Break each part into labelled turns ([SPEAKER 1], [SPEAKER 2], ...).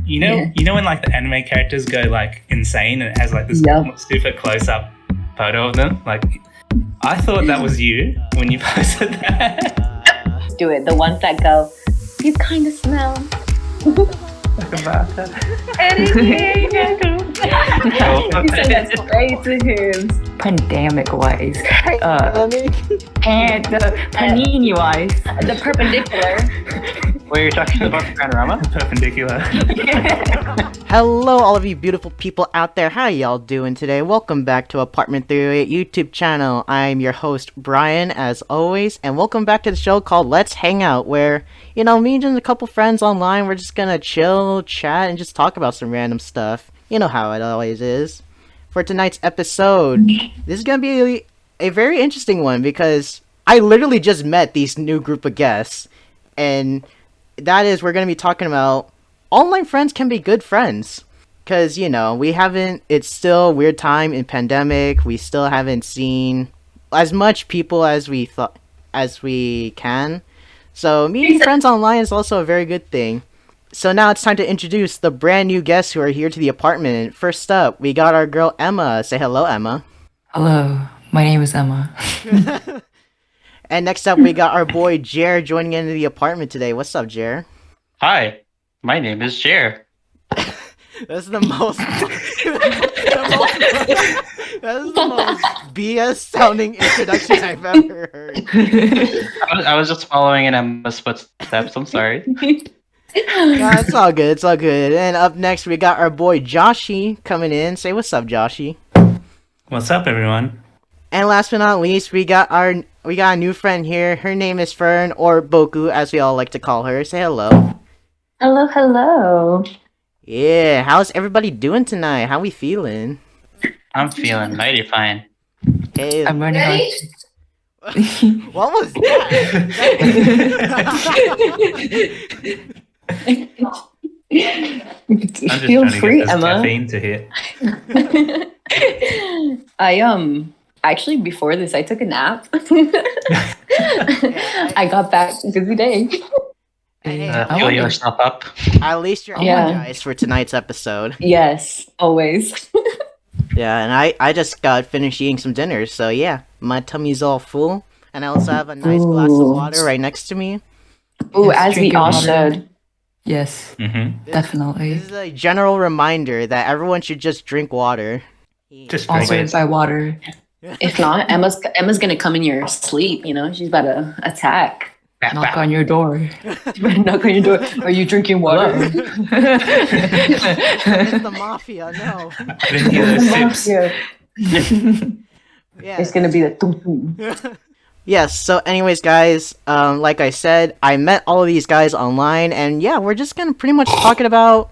[SPEAKER 1] you know when like the anime characters go like insane and it has like this super close up photo of them? Like, I thought that was you when you posted that.
[SPEAKER 2] Do it. The ones that go, you kind of smell.
[SPEAKER 1] Like about that.
[SPEAKER 2] You send that straight to him.
[SPEAKER 3] Pandemic-wise. And the panini-wise.
[SPEAKER 2] The perpendicular.
[SPEAKER 4] Wait, you're talking about the panorama?
[SPEAKER 1] Perpendicular.
[SPEAKER 5] Hello, all of you beautiful people out there. How y'all doing today? Welcome back to Apartment 308 YouTube channel. I'm your host, Brian, as always, and welcome back to the show called Let's Hang Out, where, you know, me and just a couple friends online, we're just gonna chill, chat, and just talk about some random stuff. You know how it always is. For tonight's episode, this is gonna be a very interesting one because I literally just met these new group of guests, and that is, we're going to be talking about online friends can be good friends. Because, you know, it's still a weird time in pandemic. We still haven't seen as much people as we can. So meeting friends online is also a very good thing. So now it's time to introduce the brand new guests who are here to the apartment. First up, we got our girl Emma. Say hello, Emma.
[SPEAKER 3] Hello, my name is Emma.
[SPEAKER 5] And next up, we got our boy Jer joining into the apartment today. What's up, Jer?
[SPEAKER 4] Hi, my name is Jer.
[SPEAKER 5] That's the most BS sounding introduction I've ever heard.
[SPEAKER 4] I was just following in Emma's footsteps. I'm sorry.
[SPEAKER 5] No, it's all good. It's all good. And up next, we got our boy Joshy coming in. Say what's up, Joshy.
[SPEAKER 1] What's up, everyone?
[SPEAKER 5] And last but not least, we got a new friend here. Her name is Fern, or Boku, as we all like to call her. Say hello.
[SPEAKER 2] Hello, hello.
[SPEAKER 5] Yeah, how's everybody doing tonight? How we feeling?
[SPEAKER 4] I'm feeling mighty fine.
[SPEAKER 5] Hey,
[SPEAKER 3] I'm running on.
[SPEAKER 5] what was that?
[SPEAKER 1] I'm just
[SPEAKER 2] Feel
[SPEAKER 1] trying to
[SPEAKER 2] free,
[SPEAKER 1] get this
[SPEAKER 2] Emma.
[SPEAKER 1] caffeine to hit.
[SPEAKER 2] Actually, before this, I took a nap. I got back. Busy day.
[SPEAKER 4] Fill yourself up.
[SPEAKER 5] At least you're
[SPEAKER 2] Yeah.
[SPEAKER 5] energized for tonight's episode.
[SPEAKER 2] Yes, always.
[SPEAKER 5] Yeah, and I just got finished eating some dinner, so yeah, my tummy's all full. And I also have a nice glass of water right next to me.
[SPEAKER 2] Ooh,
[SPEAKER 3] Yes,
[SPEAKER 2] as we
[SPEAKER 3] drink your
[SPEAKER 2] all
[SPEAKER 3] water.
[SPEAKER 2] should.
[SPEAKER 3] Yes,
[SPEAKER 1] Mm-hmm.
[SPEAKER 3] definitely.
[SPEAKER 5] This is a general reminder that everyone should just drink water.
[SPEAKER 1] Just drink
[SPEAKER 3] Sponsored
[SPEAKER 1] it.
[SPEAKER 3] by water.
[SPEAKER 2] If not, Emma's gonna come in your sleep. You know, she's about to attack.
[SPEAKER 3] Knock on your door.
[SPEAKER 2] She's about to knock on your door. Are you drinking water?
[SPEAKER 5] It's the mafia, no.
[SPEAKER 1] I didn't hear those sips.
[SPEAKER 2] Yeah.
[SPEAKER 5] Yeah.
[SPEAKER 2] It's gonna be the tum-tum.
[SPEAKER 5] Yes, so anyways, guys, like I said, I met all of these guys online, and yeah, we're just gonna pretty much talking about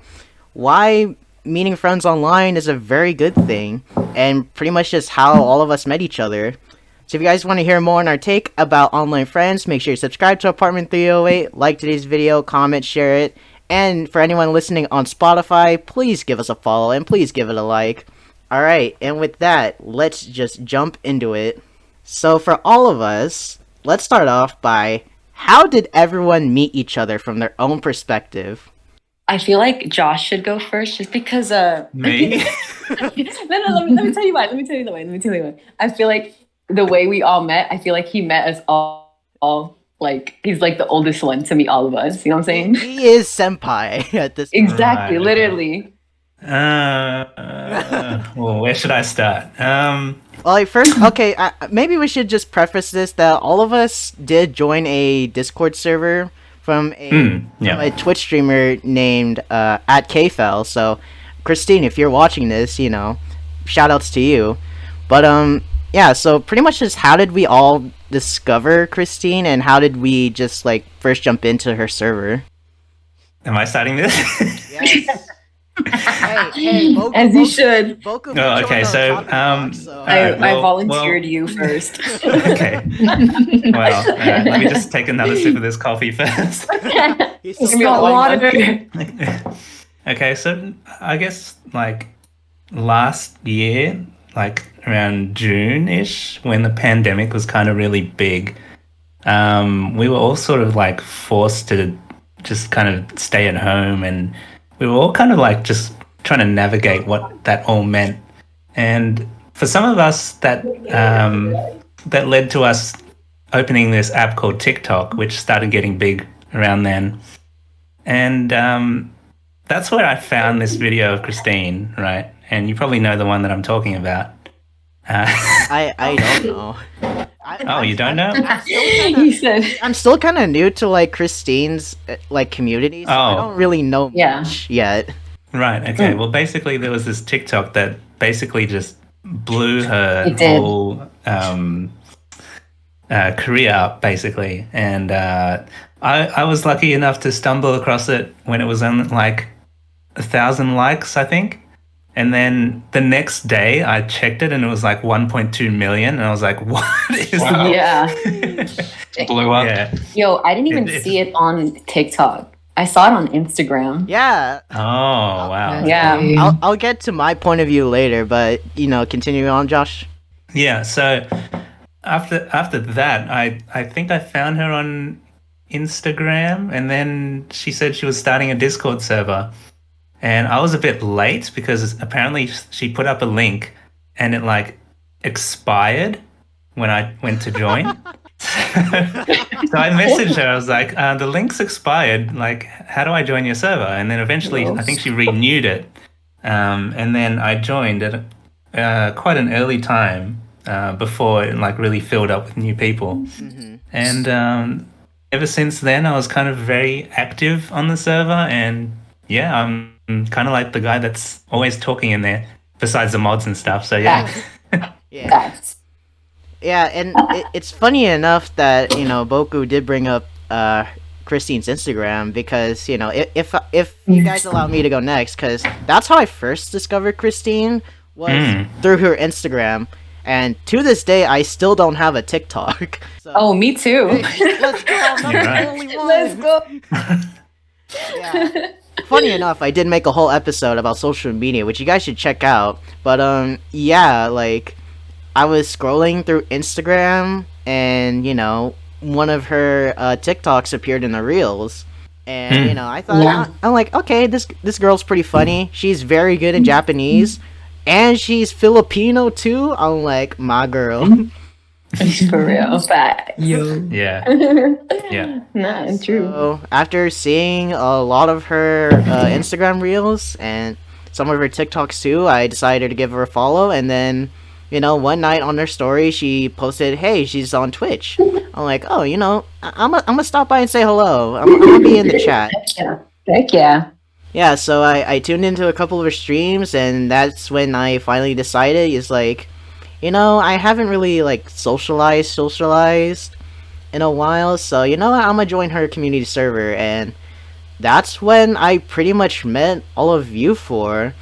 [SPEAKER 5] why meeting friends online is a very good thing, and pretty much just how all of us met each other. So if you guys want to hear more on our take about online friends, make sure you subscribe to Apartment 308, like today's video, comment, share it, and for anyone listening on Spotify, please give us a follow, and please give it a like. Alright, and with that, let's just jump into it. So for all of us, let's start off by, how did everyone meet each other from their own perspective?
[SPEAKER 2] I feel like Josh should go first, just because.
[SPEAKER 1] Me?
[SPEAKER 2] No, let me tell you why. Let me tell you why. I feel like the way we all met, I feel like he met us all like he's like the oldest one to meet all of us. You know what I'm saying?
[SPEAKER 5] He is senpai at this point.
[SPEAKER 2] Exactly,
[SPEAKER 1] Right.
[SPEAKER 2] literally.
[SPEAKER 1] Well, where should I start?
[SPEAKER 5] Well, like first, okay, maybe we should just preface this that all of us did join a Discord server from
[SPEAKER 1] yeah.
[SPEAKER 5] a Twitch streamer named at KFL. So, Kristine, if you're watching this, you know, shout outs to you. But yeah, so pretty much just how did we all discover Kristine, and how did we just like first jump into her server?
[SPEAKER 1] Am I starting this?
[SPEAKER 5] Yes. hey, Boku,
[SPEAKER 2] As you should.
[SPEAKER 5] Boku
[SPEAKER 1] Oh, okay,
[SPEAKER 5] joined
[SPEAKER 1] so,
[SPEAKER 5] our topic box, so-
[SPEAKER 2] I
[SPEAKER 1] well-
[SPEAKER 2] volunteered
[SPEAKER 1] well-
[SPEAKER 2] you first.
[SPEAKER 1] Okay. Well, let me just take another sip of this coffee first.
[SPEAKER 5] He's
[SPEAKER 2] Give
[SPEAKER 5] still
[SPEAKER 2] me
[SPEAKER 5] going
[SPEAKER 2] water.
[SPEAKER 1] Okay, so I guess like last year, like around June-ish, when the pandemic was kind of really big, we were all sort of like forced to just kind of stay at home and we were all kind of like just trying to navigate what that all meant. And for some of us, that led to us opening this app called TikTok, which started getting big around then. And that's where I found this video of Kristine, right? And you probably know the one that I'm talking about.
[SPEAKER 5] I don't know.
[SPEAKER 1] You don't know?
[SPEAKER 2] He said,
[SPEAKER 5] I'm still kind of new to like Kristine's like community, so I don't really know much yet.
[SPEAKER 1] Right. Okay. Well, basically, there was this TikTok that basically just blew her
[SPEAKER 2] It did.
[SPEAKER 1] whole career up, basically. And I was lucky enough to stumble across it when it was on like 1,000 likes, I think. And then the next day, I checked it, and it was like 1.2 million. And I was like, "What is
[SPEAKER 4] Wow.
[SPEAKER 2] yeah.
[SPEAKER 4] Blew up.
[SPEAKER 1] Yeah.
[SPEAKER 2] Yo, I didn't even see it on TikTok. I saw it on Instagram.
[SPEAKER 5] Yeah,
[SPEAKER 1] Oh wow.
[SPEAKER 2] Yeah.
[SPEAKER 5] I'll get to my point of view later, but continue on, Josh.
[SPEAKER 1] Yeah. So after that, I think I found her on Instagram, and then she said she was starting a Discord server. And I was a bit late because apparently she put up a link and it like expired when I went to join. So I messaged her. I was like, the link's expired. Like, how do I join your server? And then eventually I think she renewed it. And then I joined at quite an early time before it like really filled up with new people.
[SPEAKER 5] Mm-hmm.
[SPEAKER 1] And ever since then, I was kind of very active on the server. And yeah, I'm kind of like the guy that's always talking in there, besides the mods and stuff. So yeah.
[SPEAKER 5] Yeah.
[SPEAKER 2] Facts.
[SPEAKER 5] Yeah, and it's funny enough that Boku did bring up Kristine's Instagram because if you guys allow me to go next, because that's how I first discovered Kristine was through her Instagram, and to this day I still don't have a TikTok. So,
[SPEAKER 2] Oh, me too.
[SPEAKER 5] let's go! I'm not
[SPEAKER 1] You're
[SPEAKER 5] the
[SPEAKER 1] right.
[SPEAKER 5] only one.
[SPEAKER 2] Let's go.
[SPEAKER 5] Yeah. Funny enough, I did make a whole episode about social media, which you guys should check out. But yeah, like I was scrolling through Instagram, and one of her TikToks appeared in the reels, and I thought
[SPEAKER 2] Yeah.
[SPEAKER 5] I'm like, okay, this girl's pretty funny. She's very good in Japanese, and she's Filipino too. I'm like, my girl.
[SPEAKER 2] For real. Facts.
[SPEAKER 3] Yo.
[SPEAKER 1] Yeah. Yeah.
[SPEAKER 2] Nah, true.
[SPEAKER 5] So after seeing a lot of her Instagram reels and some of her TikToks too, I decided to give her a follow. And then, one night on her story, she posted, "Hey, she's on Twitch." I'm like, "Oh, I'm gonna stop by and say hello. I'm gonna be in the chat."
[SPEAKER 2] Yeah. Heck yeah.
[SPEAKER 5] Yeah, so I tuned into a couple of her streams, and that's when I finally decided, is like, I haven't really like socialized in a while, so I'm gonna join her community server, and that's when I pretty much met all of you four.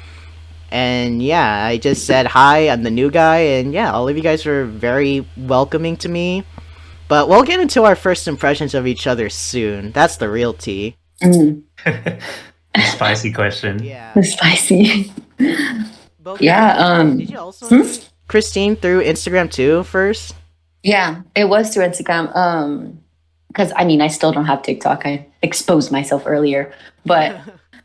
[SPEAKER 5] And yeah, I just said hi, I'm the new guy, and yeah, all of you guys were very welcoming to me. But we'll get into our first impressions of each other soon. That's the real tea.
[SPEAKER 1] Spicy question.
[SPEAKER 5] Yeah.
[SPEAKER 2] Spicy.
[SPEAKER 5] Both
[SPEAKER 2] Yeah.
[SPEAKER 5] Did you also meet Kristine through Instagram too first?
[SPEAKER 2] Yeah, it was through Instagram. Because I still don't have TikTok. I exposed myself earlier, but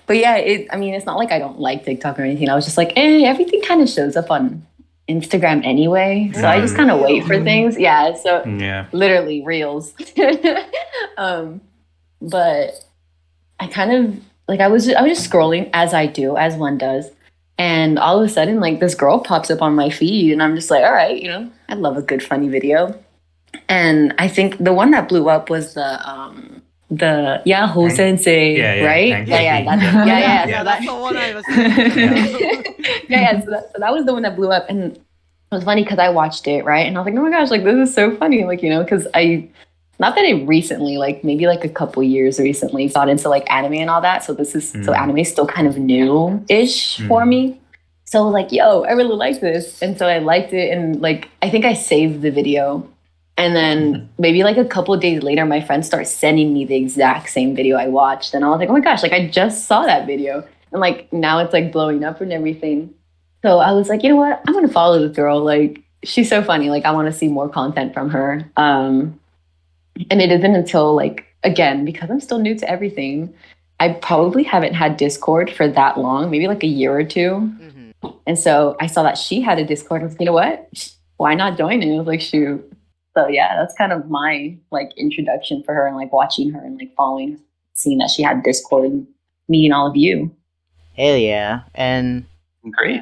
[SPEAKER 2] yeah, it's not like I don't like TikTok or anything. I was just like, everything kind of shows up on Instagram anyway, so I just kind of wait for things. Yeah, so
[SPEAKER 1] Yeah.
[SPEAKER 2] literally reels. But I kind of like I was just scrolling as one does, and all of a sudden like this girl pops up on my feed, and I'm just like, all right, I love a good funny video. And I think the one that blew up was the Yahoo Sensei,
[SPEAKER 1] Yeah,
[SPEAKER 2] right?
[SPEAKER 1] thank
[SPEAKER 2] Yeah,
[SPEAKER 1] you.
[SPEAKER 2] that's it. Yeah.
[SPEAKER 1] Yeah.
[SPEAKER 2] So
[SPEAKER 5] That's the one I was thinking of.
[SPEAKER 2] yeah. So that was the one that blew up, and it was funny because I watched it, right, and I was like, oh my gosh, like this is so funny, like because not that I recently, like maybe like a couple years recently, got into like anime and all that. So so anime is still kind of new-ish for me. So like, yo, I really like this, and so I liked it, and like I think I saved the video. And then maybe like a couple of days later, my friends start sending me the exact same video I watched. And I was like, oh my gosh, like I just saw that video. And like now it's like blowing up and everything. So I was like, you know what? I'm going to follow this girl. Like she's so funny. Like I want to see more content from her. And it isn't until like, again, because I'm still new to everything, I probably haven't had Discord for that long, maybe like a year or two. And so I saw that she had a Discord. I was like, you know what? Why not join it? I was like, shoot. So yeah, that's kind of my like introduction for her and like watching her and like following, seeing that she had Discord and meeting all of you.
[SPEAKER 5] Hell yeah. And
[SPEAKER 4] Great.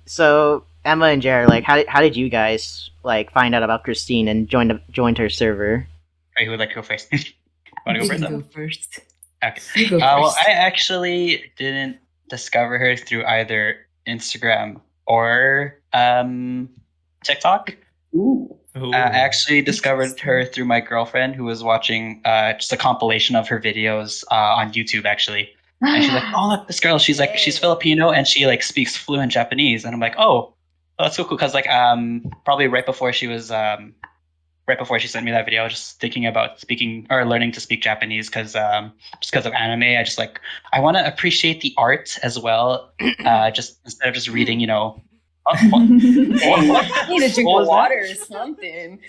[SPEAKER 5] so Emma and Jared, like, how did you guys like find out about Kristine and joined her server?
[SPEAKER 4] Wait, who would like to go first? Want to go
[SPEAKER 3] You
[SPEAKER 4] first?
[SPEAKER 3] can
[SPEAKER 4] Em?
[SPEAKER 3] go first.
[SPEAKER 4] Okay.
[SPEAKER 3] You go
[SPEAKER 4] Well,
[SPEAKER 3] first.
[SPEAKER 4] I actually didn't discover her through either Instagram or TikTok.
[SPEAKER 2] Ooh.
[SPEAKER 4] I actually discovered her through my girlfriend who was watching just a compilation of her videos on YouTube, actually. And she's like, "Oh, look, this girl. She's like, she's Filipino and she like speaks fluent Japanese." And I'm like, "Oh, that's so cool." Because like probably right before she sent me that video, I was just thinking about speaking or learning to speak Japanese because just because of anime. I want to appreciate the art as well. Just instead of just reading, you know. What?
[SPEAKER 2] I need to drink
[SPEAKER 4] What was that?
[SPEAKER 2] water or something.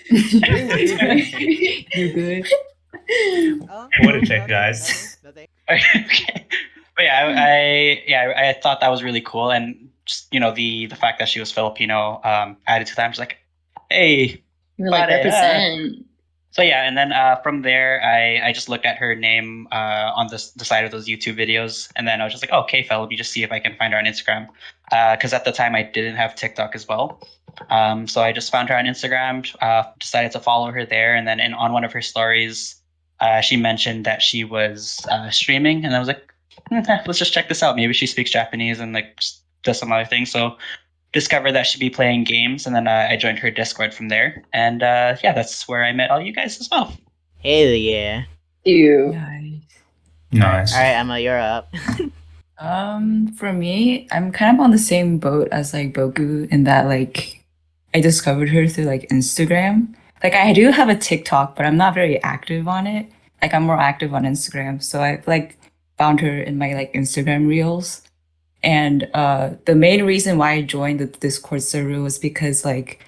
[SPEAKER 3] You're good.
[SPEAKER 1] Water check, guys.
[SPEAKER 5] Nothing.
[SPEAKER 4] Okay. But I thought that was really cool, and just the fact that she was Filipino added to that. I'm just like, hey,
[SPEAKER 2] You're like,
[SPEAKER 4] pare,
[SPEAKER 2] represent.
[SPEAKER 4] So yeah, and then from there, I just looked at her name on the side of those YouTube videos, and then I was just like, oh, okay, let me just see if I can find her on Instagram, because at the time I didn't have TikTok as well. So I just found her on Instagram, decided to follow her there, and then on one of her stories, she mentioned that she was streaming, and I was like, let's just check this out. Maybe she speaks Japanese and like does some other things. So discovered that she'd be playing games, and then I joined her Discord from there, and that's where I met all you guys as well.
[SPEAKER 5] Hell yeah.
[SPEAKER 2] You.
[SPEAKER 3] Nice.
[SPEAKER 1] Nice.
[SPEAKER 5] All right, Emma, you're up.
[SPEAKER 3] For me, I'm kind of on the same boat as like Boku in that like I discovered her through like Instagram. Like I do have a TikTok, but I'm not very active on it. Like I'm more active on Instagram. So I like found her in my like Instagram reels. And the main reason why I joined the Discord server was because like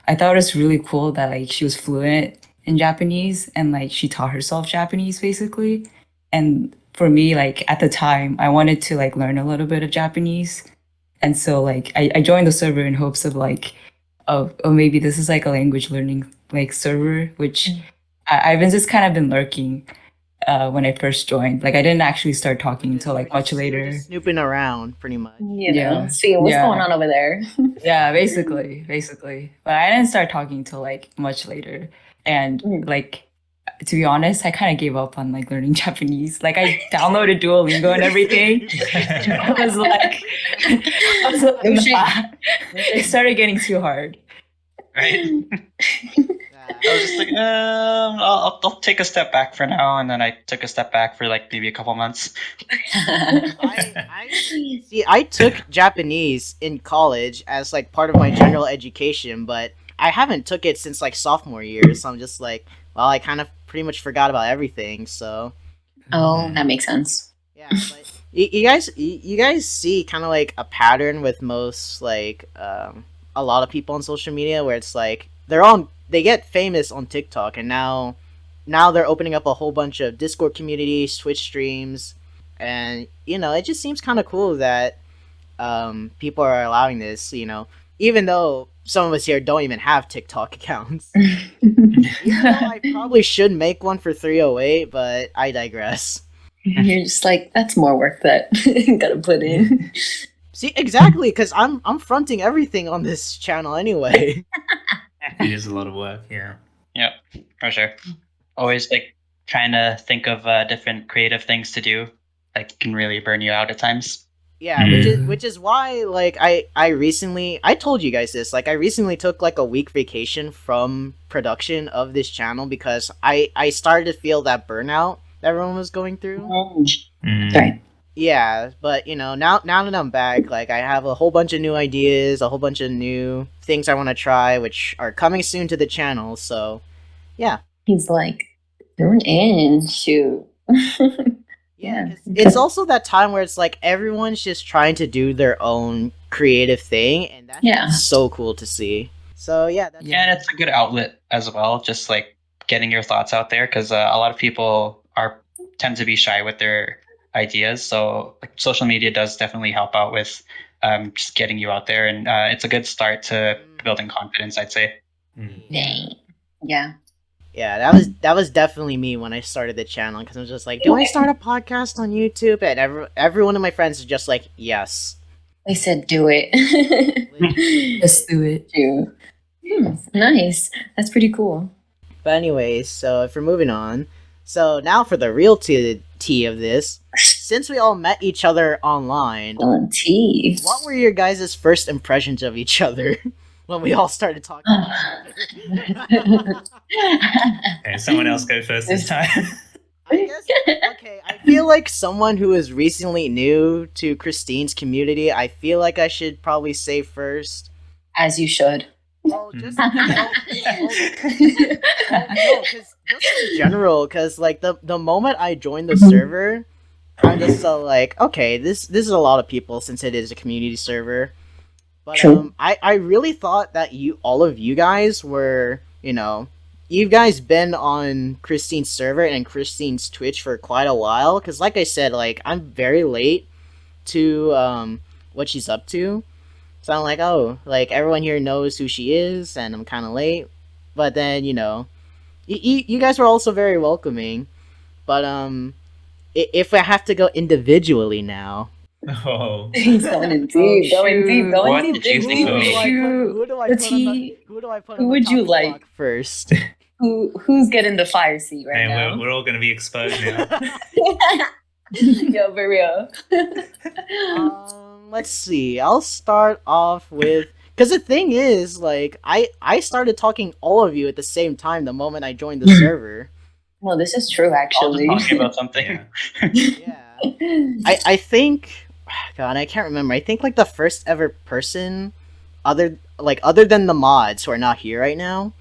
[SPEAKER 3] I thought it was really cool that like she was fluent in Japanese and like she taught herself Japanese basically. And for me, like at the time, I wanted to like learn a little bit of Japanese. And so like I joined the server in hopes of like, oh maybe this is like a language learning like server, which I've been just kind of been lurking when I first joined. Like I didn't actually start talking until like much
[SPEAKER 5] You were
[SPEAKER 3] later.
[SPEAKER 5] just snooping around, pretty much.
[SPEAKER 3] Yeah.
[SPEAKER 2] See what's
[SPEAKER 3] Yeah.
[SPEAKER 2] going on over there.
[SPEAKER 3] Yeah, basically. But I didn't start talking till like much later. And like to be honest, I kind of gave up on like learning Japanese. Like I downloaded Duolingo and everything. I was like,
[SPEAKER 2] No shame.
[SPEAKER 3] it started getting too hard.
[SPEAKER 4] Right? I was just like, I'll take a step back for now, and then I took a step back for like maybe a couple months.
[SPEAKER 5] I took Japanese in college as like part of my general education, but I haven't took it since like sophomore year. So I'm just like, well, I kind of pretty much forgot about everything. So
[SPEAKER 2] Oh, that makes sense.
[SPEAKER 5] yeah, but you guys see kind of like a pattern with most like a lot of people on social media where it's like they get famous on TikTok, and now they're opening up a whole bunch of Discord communities, Twitch streams, and it just seems kind of cool that people are allowing this. Even though some of us here don't even have TikTok accounts. Even though I probably should make one for 308, but I digress.
[SPEAKER 2] You're just like, that's more work that gotta put in.
[SPEAKER 5] See, exactly, because I'm fronting everything on this channel anyway.
[SPEAKER 1] It is a lot of work, yeah.
[SPEAKER 4] Yep, for sure. Always like trying to think of different creative things to do, like can really burn you out at times.
[SPEAKER 5] Yeah, which is why like I recently I told you guys this, like I recently took like a week vacation from production of this channel because I started to feel that burnout that everyone was going through.
[SPEAKER 2] Sorry.
[SPEAKER 5] Yeah, but now that I'm back, like I have a whole bunch of new ideas, a whole bunch of new things I want to try, which are coming soon to the channel. So, yeah.
[SPEAKER 2] He's like, tune in, shoot.
[SPEAKER 5] Yeah, 'cause it's also that time where it's like everyone's just trying to do their own creative thing, and that's so cool to see. So yeah,
[SPEAKER 4] And it's a good outlet as well, just like getting your thoughts out there, because a lot of people tend to be shy with their ideas. So like social media does definitely help out with just getting you out there, and it's a good start to building confidence, I'd say.
[SPEAKER 2] Dang. Yeah.
[SPEAKER 5] Yeah, that was definitely me when I started the channel, because I was just like, do I start a podcast on YouTube? And every one of my friends is just like, yes.
[SPEAKER 2] They said do it.
[SPEAKER 3] Let's do it.
[SPEAKER 2] Do. Nice. That's pretty cool.
[SPEAKER 5] But anyways, so if we're moving on, so now for the real tea of this, since we all met each other online,
[SPEAKER 2] On tea.
[SPEAKER 5] what were your guys' first impressions of each other when we all started talking?
[SPEAKER 1] Okay, someone else go first this time.
[SPEAKER 5] I guess, okay, I feel like someone who is recently new to Kristine's community, I feel like I should probably say first.
[SPEAKER 2] As you should.
[SPEAKER 5] Well, just, because just in general, because like the moment I joined the server, I'm just so like, okay, this is a lot of people since it is a community server. But
[SPEAKER 2] True.
[SPEAKER 5] I really thought that all of you guys were, you've guys been on Kristine's server and Kristine's Twitch for quite a while. Because like I said, like I'm very late to what she's up to. So I'm like, oh, like everyone here knows who she is, and I'm kind of late. But then you guys were also very welcoming. But if I have to go individually now.
[SPEAKER 1] Oh.
[SPEAKER 2] He's going in deep, going deep, going
[SPEAKER 4] What
[SPEAKER 2] deep.
[SPEAKER 4] did you think of me?
[SPEAKER 5] Who do I put on the
[SPEAKER 2] Who would you
[SPEAKER 5] chopping
[SPEAKER 2] like?
[SPEAKER 5] block first?
[SPEAKER 2] Who's getting the fire seat right
[SPEAKER 1] And
[SPEAKER 2] now?
[SPEAKER 1] we're all going to be exposed now.
[SPEAKER 2] Yo, for real.
[SPEAKER 5] Let's see. I'll start off with, because the thing is, like, I started talking all of you at the same time the moment I joined the server.
[SPEAKER 2] Well, this is true,
[SPEAKER 4] All
[SPEAKER 2] actually.
[SPEAKER 4] just talking about something.
[SPEAKER 1] Yeah.
[SPEAKER 5] Yeah. I think, God, I can't remember. I think like the first ever person, other than the mods who are not here right now,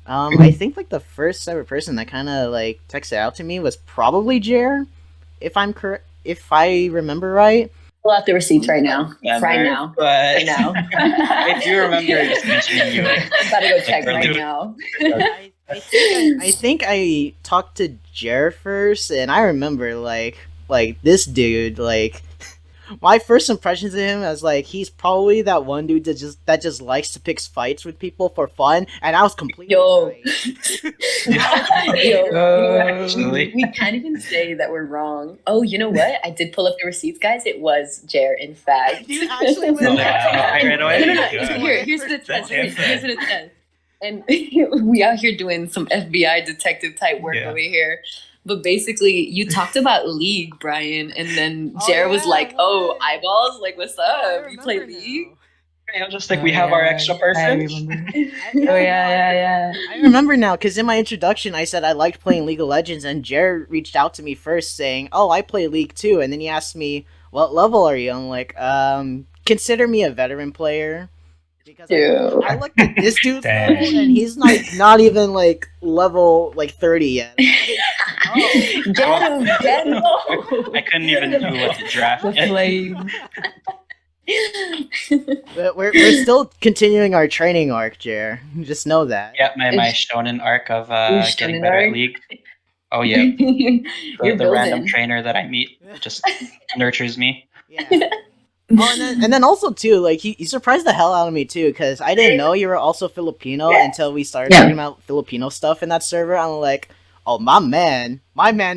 [SPEAKER 5] I think like the first ever person that kind of like texted out to me was probably Jer, if I remember right.
[SPEAKER 2] Pull out the receipts right now. Right now.
[SPEAKER 4] But
[SPEAKER 2] Right now.
[SPEAKER 4] if you remember just mentioning you,
[SPEAKER 2] Gotta go check
[SPEAKER 4] really-
[SPEAKER 2] right now.
[SPEAKER 5] I think I talked to Jer first, and I remember like this dude, like my first impressions of him as like he's probably that one dude that just likes to pick fights with people for fun, and I was completely
[SPEAKER 2] Yo.
[SPEAKER 5] right.
[SPEAKER 2] Yo,
[SPEAKER 4] Actually.
[SPEAKER 2] we can't even say that we're wrong. Oh, you know what? I did pull up the receipts, guys. It was Jer, in fact.
[SPEAKER 5] You actually went
[SPEAKER 1] Oh,
[SPEAKER 5] back to
[SPEAKER 1] wow.
[SPEAKER 5] that.
[SPEAKER 4] Right away?
[SPEAKER 2] No.
[SPEAKER 1] Yeah.
[SPEAKER 2] Here's what it says.
[SPEAKER 1] That's different.
[SPEAKER 2] Here's what it says. And we out here doing some FBI detective type work
[SPEAKER 1] Yeah.
[SPEAKER 2] over here. But basically, you talked about League, Brian, and then
[SPEAKER 5] Oh,
[SPEAKER 2] Jared was
[SPEAKER 5] yeah,
[SPEAKER 2] like, "Oh,
[SPEAKER 5] what?
[SPEAKER 2] eyeballs! Like, what's
[SPEAKER 5] I
[SPEAKER 2] up? You play
[SPEAKER 5] remember
[SPEAKER 2] League?"
[SPEAKER 4] I'm just like, we have our extra
[SPEAKER 3] I
[SPEAKER 4] person.
[SPEAKER 3] remember.
[SPEAKER 5] now.
[SPEAKER 3] Oh yeah.
[SPEAKER 5] I remember now, because in my introduction I said I liked playing League of Legends, and Jared reached out to me first saying, oh, I play League too, and then he asked me, what level are you? I'm like, consider me a veteran player. Because
[SPEAKER 2] Dude.
[SPEAKER 5] I looked at this dude's
[SPEAKER 1] Dang.
[SPEAKER 5] level, and he's not even like level like 30 yet.
[SPEAKER 2] Get him!
[SPEAKER 4] I couldn't even do what to draft
[SPEAKER 3] The
[SPEAKER 4] yet.
[SPEAKER 3] flame.
[SPEAKER 5] But we're still continuing our training arc, Jer. Just know that.
[SPEAKER 4] Yeah, my shonen arc of getting
[SPEAKER 2] shonen
[SPEAKER 4] better
[SPEAKER 2] arc?
[SPEAKER 4] at League. Oh yeah,
[SPEAKER 2] You're
[SPEAKER 4] the random
[SPEAKER 2] building.
[SPEAKER 4] trainer that I meet just nurtures me.
[SPEAKER 5] Yeah. Oh, and then also too, like he surprised the hell out of me too, because I didn't know you were also Filipino until we started
[SPEAKER 2] Yeah.
[SPEAKER 5] talking about Filipino stuff in that server. I'm like, oh my man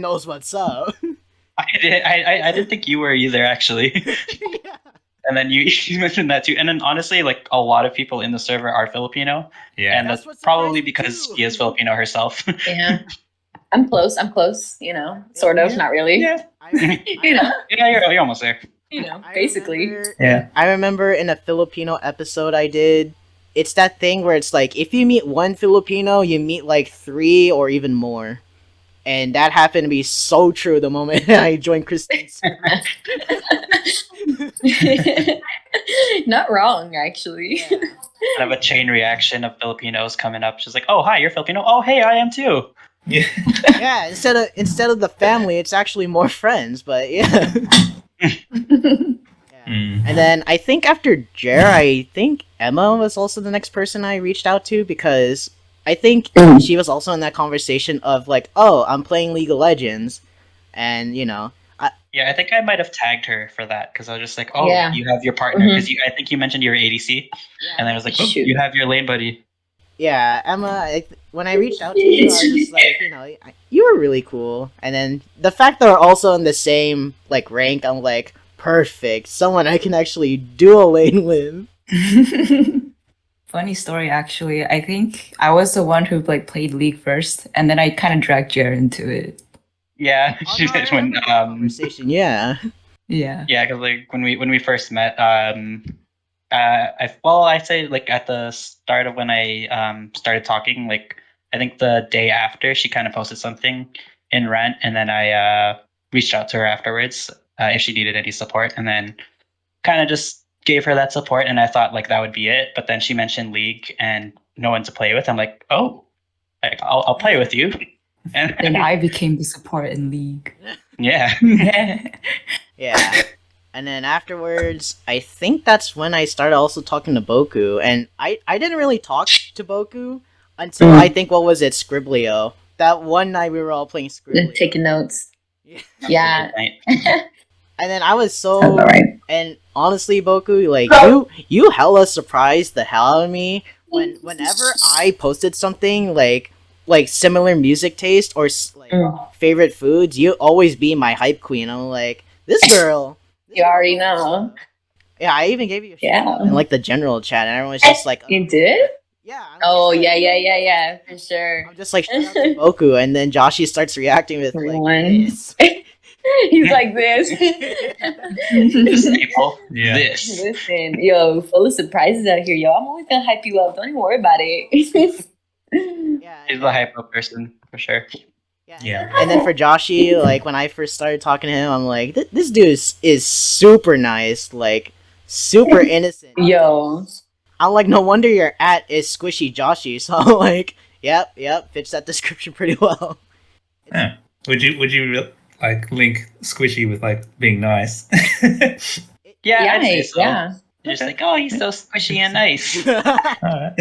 [SPEAKER 5] knows what's up.
[SPEAKER 4] I didn't think you were either, actually.
[SPEAKER 5] Yeah.
[SPEAKER 4] And then you mentioned that too. And then honestly, like a lot of people in the server are Filipino,
[SPEAKER 1] Yeah.
[SPEAKER 4] and
[SPEAKER 5] That's
[SPEAKER 4] that's
[SPEAKER 5] what
[SPEAKER 4] probably
[SPEAKER 5] surprised me,
[SPEAKER 4] because
[SPEAKER 5] too.
[SPEAKER 4] she is Filipino herself.
[SPEAKER 2] Yeah. I'm close. You know, sort of,
[SPEAKER 5] Yeah.
[SPEAKER 2] not really.
[SPEAKER 4] Yeah,
[SPEAKER 2] You know,
[SPEAKER 4] you're almost there.
[SPEAKER 2] basically.
[SPEAKER 5] I remember in a Filipino episode I did, it's that thing where it's like, if you meet one Filipino, you meet like 3 or even more. And that happened to be so true the moment I joined Kristine's server.
[SPEAKER 2] Not wrong, actually.
[SPEAKER 5] Yeah.
[SPEAKER 4] Kind of a chain reaction of Filipinos coming up. She's like, "Oh, hi, you're Filipino. Oh, hey, I am too."
[SPEAKER 1] Yeah.
[SPEAKER 5] Yeah, instead of the family, it's actually more friends, but yeah.
[SPEAKER 1] Mm.
[SPEAKER 5] And then I think after Jer, I think Emma was also the next person I reached out to, because I think she was also in that conversation of like, oh, I'm playing League of Legends, and
[SPEAKER 4] Yeah, I think I might have tagged her for that because I was just like, "Oh,
[SPEAKER 2] Yeah.
[SPEAKER 4] you have your partner," because I think you mentioned you were ADC, and I was like, "Oh,
[SPEAKER 2] Shoot.
[SPEAKER 4] you have your lane buddy."
[SPEAKER 5] Yeah, Emma, when I reached out to you, I was just like, you were really cool. And then the fact that we're also in the same like rank, I'm like, perfect. Someone I can actually dual lane with.
[SPEAKER 3] Funny story, actually. I think I was the one who like played League first, and then I kind of dragged Jared into it.
[SPEAKER 4] Yeah,
[SPEAKER 5] Oh,
[SPEAKER 4] she
[SPEAKER 5] no, I
[SPEAKER 4] did when
[SPEAKER 5] remember that conversation. Yeah.
[SPEAKER 3] Yeah.
[SPEAKER 4] yeah, because like when we first met, I'd say like at the start of when I started talking, like I think the day after she kind of posted something in Rent, and then I reached out to her afterwards if she needed any support, and then kind of just gave her that support, and I thought like that would be it. But then she mentioned League and no one to play with. I'm like, oh, like, I'll play with you. And
[SPEAKER 3] Then I became the support in League.
[SPEAKER 4] yeah,
[SPEAKER 5] Yeah. And then afterwards, I think that's when I started also talking to Boku. And I didn't really talk to Boku until I think, what was it, Scriblio. That one night we were all playing Scriblio.
[SPEAKER 2] Taking notes.
[SPEAKER 5] Yeah.
[SPEAKER 2] Yeah.
[SPEAKER 5] And then I was so...
[SPEAKER 2] Sounds about right.
[SPEAKER 5] And honestly, Boku, like, you hella surprised the hell out of me whenever I posted something, like similar music taste or, like, favorite foods, you always be my hype queen. I'm like, this girl...
[SPEAKER 2] You already know.
[SPEAKER 5] Yeah, I even gave you a shout
[SPEAKER 2] Yeah.
[SPEAKER 5] out in like the general chat, and everyone's just like,
[SPEAKER 2] You did?
[SPEAKER 5] yeah. I'm
[SPEAKER 2] Oh,
[SPEAKER 5] just like-
[SPEAKER 2] yeah, for sure.
[SPEAKER 5] I'm just like, shout out to Boku, and then Joshy starts reacting with like
[SPEAKER 2] Everyone.
[SPEAKER 5] this.
[SPEAKER 2] He's like this.
[SPEAKER 4] the staple.
[SPEAKER 1] Yeah.
[SPEAKER 4] This.
[SPEAKER 2] Listen, yo, full of surprises out here, yo. I'm always gonna hype you up. Don't even worry about it.
[SPEAKER 5] Yeah,
[SPEAKER 4] He's the hyper person for sure.
[SPEAKER 1] Yeah.
[SPEAKER 5] And then for Joshy, like when I first started talking to him, I'm like, this dude is super nice, like super innocent.
[SPEAKER 2] Yo.
[SPEAKER 5] I'm like, no wonder your at is Squishy Joshy. So I'm like, yep, fits that description pretty well.
[SPEAKER 1] Huh. Would you like link Squishy with like being nice?
[SPEAKER 4] Yeah, I'd say so.
[SPEAKER 2] Yeah.
[SPEAKER 4] You're just like, oh, he's so squishy and nice.
[SPEAKER 1] Alright.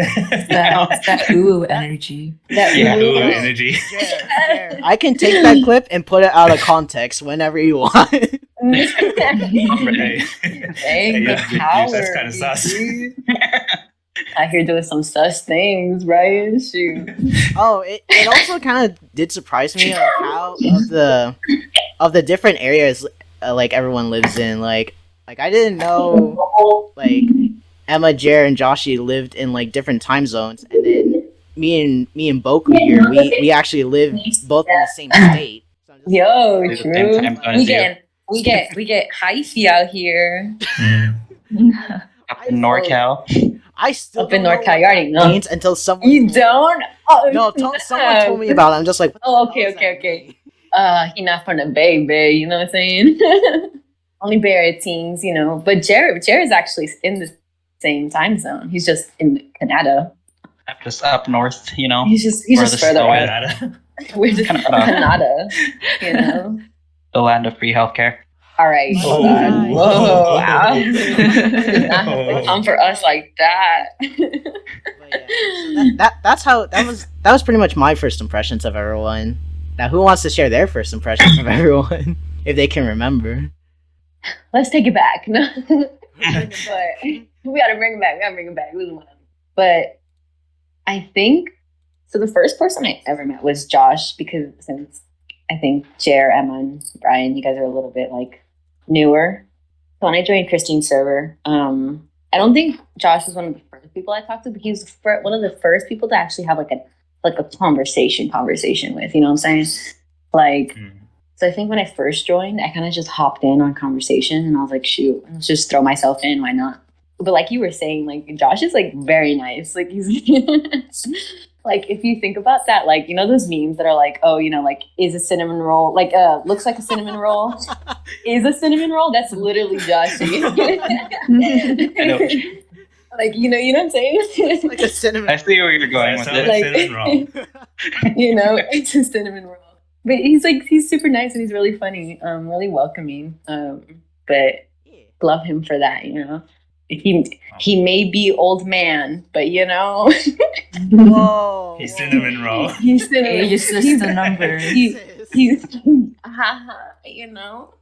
[SPEAKER 3] That ooh energy.
[SPEAKER 2] That
[SPEAKER 4] Yeah.
[SPEAKER 1] Ooh,
[SPEAKER 2] really-
[SPEAKER 1] energy.
[SPEAKER 5] Jared, I can take that clip and put it out of context whenever you want.
[SPEAKER 1] Hey.
[SPEAKER 2] Dang, the
[SPEAKER 1] Yeah,
[SPEAKER 2] power.
[SPEAKER 1] that's kind of sus.
[SPEAKER 2] dude. Out here doing some sus things, right? Shoot.
[SPEAKER 5] Oh, it also kind of did surprise me of how of the different areas like everyone lives in. Like I didn't know like Emma, Jer, and Joshy lived in like different time zones, and then me and Boku here, we actually live both in the same state. So I'm just
[SPEAKER 2] Yo,
[SPEAKER 4] They're the same
[SPEAKER 2] true.
[SPEAKER 4] time zone
[SPEAKER 2] We
[SPEAKER 4] as you.
[SPEAKER 2] get hyphy out here.
[SPEAKER 1] Mm.
[SPEAKER 4] Up in NorCal.
[SPEAKER 5] I still
[SPEAKER 2] Up in
[SPEAKER 5] don't know
[SPEAKER 2] NorCal,
[SPEAKER 5] what
[SPEAKER 2] you already
[SPEAKER 5] that
[SPEAKER 2] know.
[SPEAKER 5] means until someone
[SPEAKER 2] You
[SPEAKER 5] told me.
[SPEAKER 2] don't? Oh,
[SPEAKER 5] No, someone told me about it. I'm just like, what
[SPEAKER 2] Oh,
[SPEAKER 5] the hell
[SPEAKER 2] okay,
[SPEAKER 5] does that
[SPEAKER 2] okay.
[SPEAKER 5] mean?
[SPEAKER 2] He not from the Bay, Bay. You know what I'm saying? Only Barrett teams, you know. But Jared's actually in the same time zone. He's just in Canada.
[SPEAKER 4] Just up north, you know.
[SPEAKER 2] He's just
[SPEAKER 4] Where the
[SPEAKER 2] further
[SPEAKER 4] snow
[SPEAKER 2] out.
[SPEAKER 4] is.
[SPEAKER 2] We're just
[SPEAKER 4] Canada.
[SPEAKER 2] Canada, you know.
[SPEAKER 4] The land of free healthcare.
[SPEAKER 2] All right.
[SPEAKER 5] Oh,
[SPEAKER 2] God.
[SPEAKER 5] nice.
[SPEAKER 2] Whoa. Wow.
[SPEAKER 5] Oh.
[SPEAKER 2] Did not have to come for us like that.
[SPEAKER 5] But yeah, so that was pretty much my first impressions of everyone. Now, who wants to share their first impressions of everyone if they can remember?
[SPEAKER 2] Let's take it back. No. But we gotta bring it back. But I think so. The first person I ever met was Josh, because since I think Jer, Emma, and Brian, you guys are a little bit like newer. So when I joined Kristine's server, I don't think Josh was one of the first people I talked to, but he was one of the first people to actually have like a conversation with. You know what I'm saying? Like. So I think when I first joined, I kind of just hopped in on conversation, and I was like, shoot, let's just throw myself in. Why not? But like you were saying, like Josh is like very nice. Like he's like, if you think about that, like, you know, those memes that are like, oh, you know, like, is a cinnamon roll, like, looks like a cinnamon roll, is a cinnamon roll? That's literally Joshy.
[SPEAKER 4] I know.
[SPEAKER 2] Like, you know what I'm saying?
[SPEAKER 5] It's like a cinnamon.
[SPEAKER 4] I see where you're going with
[SPEAKER 1] Sounds
[SPEAKER 4] it.
[SPEAKER 1] like
[SPEAKER 2] Like-
[SPEAKER 1] cinnamon roll.
[SPEAKER 2] You know, it's a cinnamon roll. But he's super nice, and he's really funny, really welcoming. But love him for that, you know. He may be old man, but you know,
[SPEAKER 5] Whoa.
[SPEAKER 1] He's cinnamon roll.
[SPEAKER 2] he's cinnamon.
[SPEAKER 3] Age is just a number.
[SPEAKER 2] He's you know.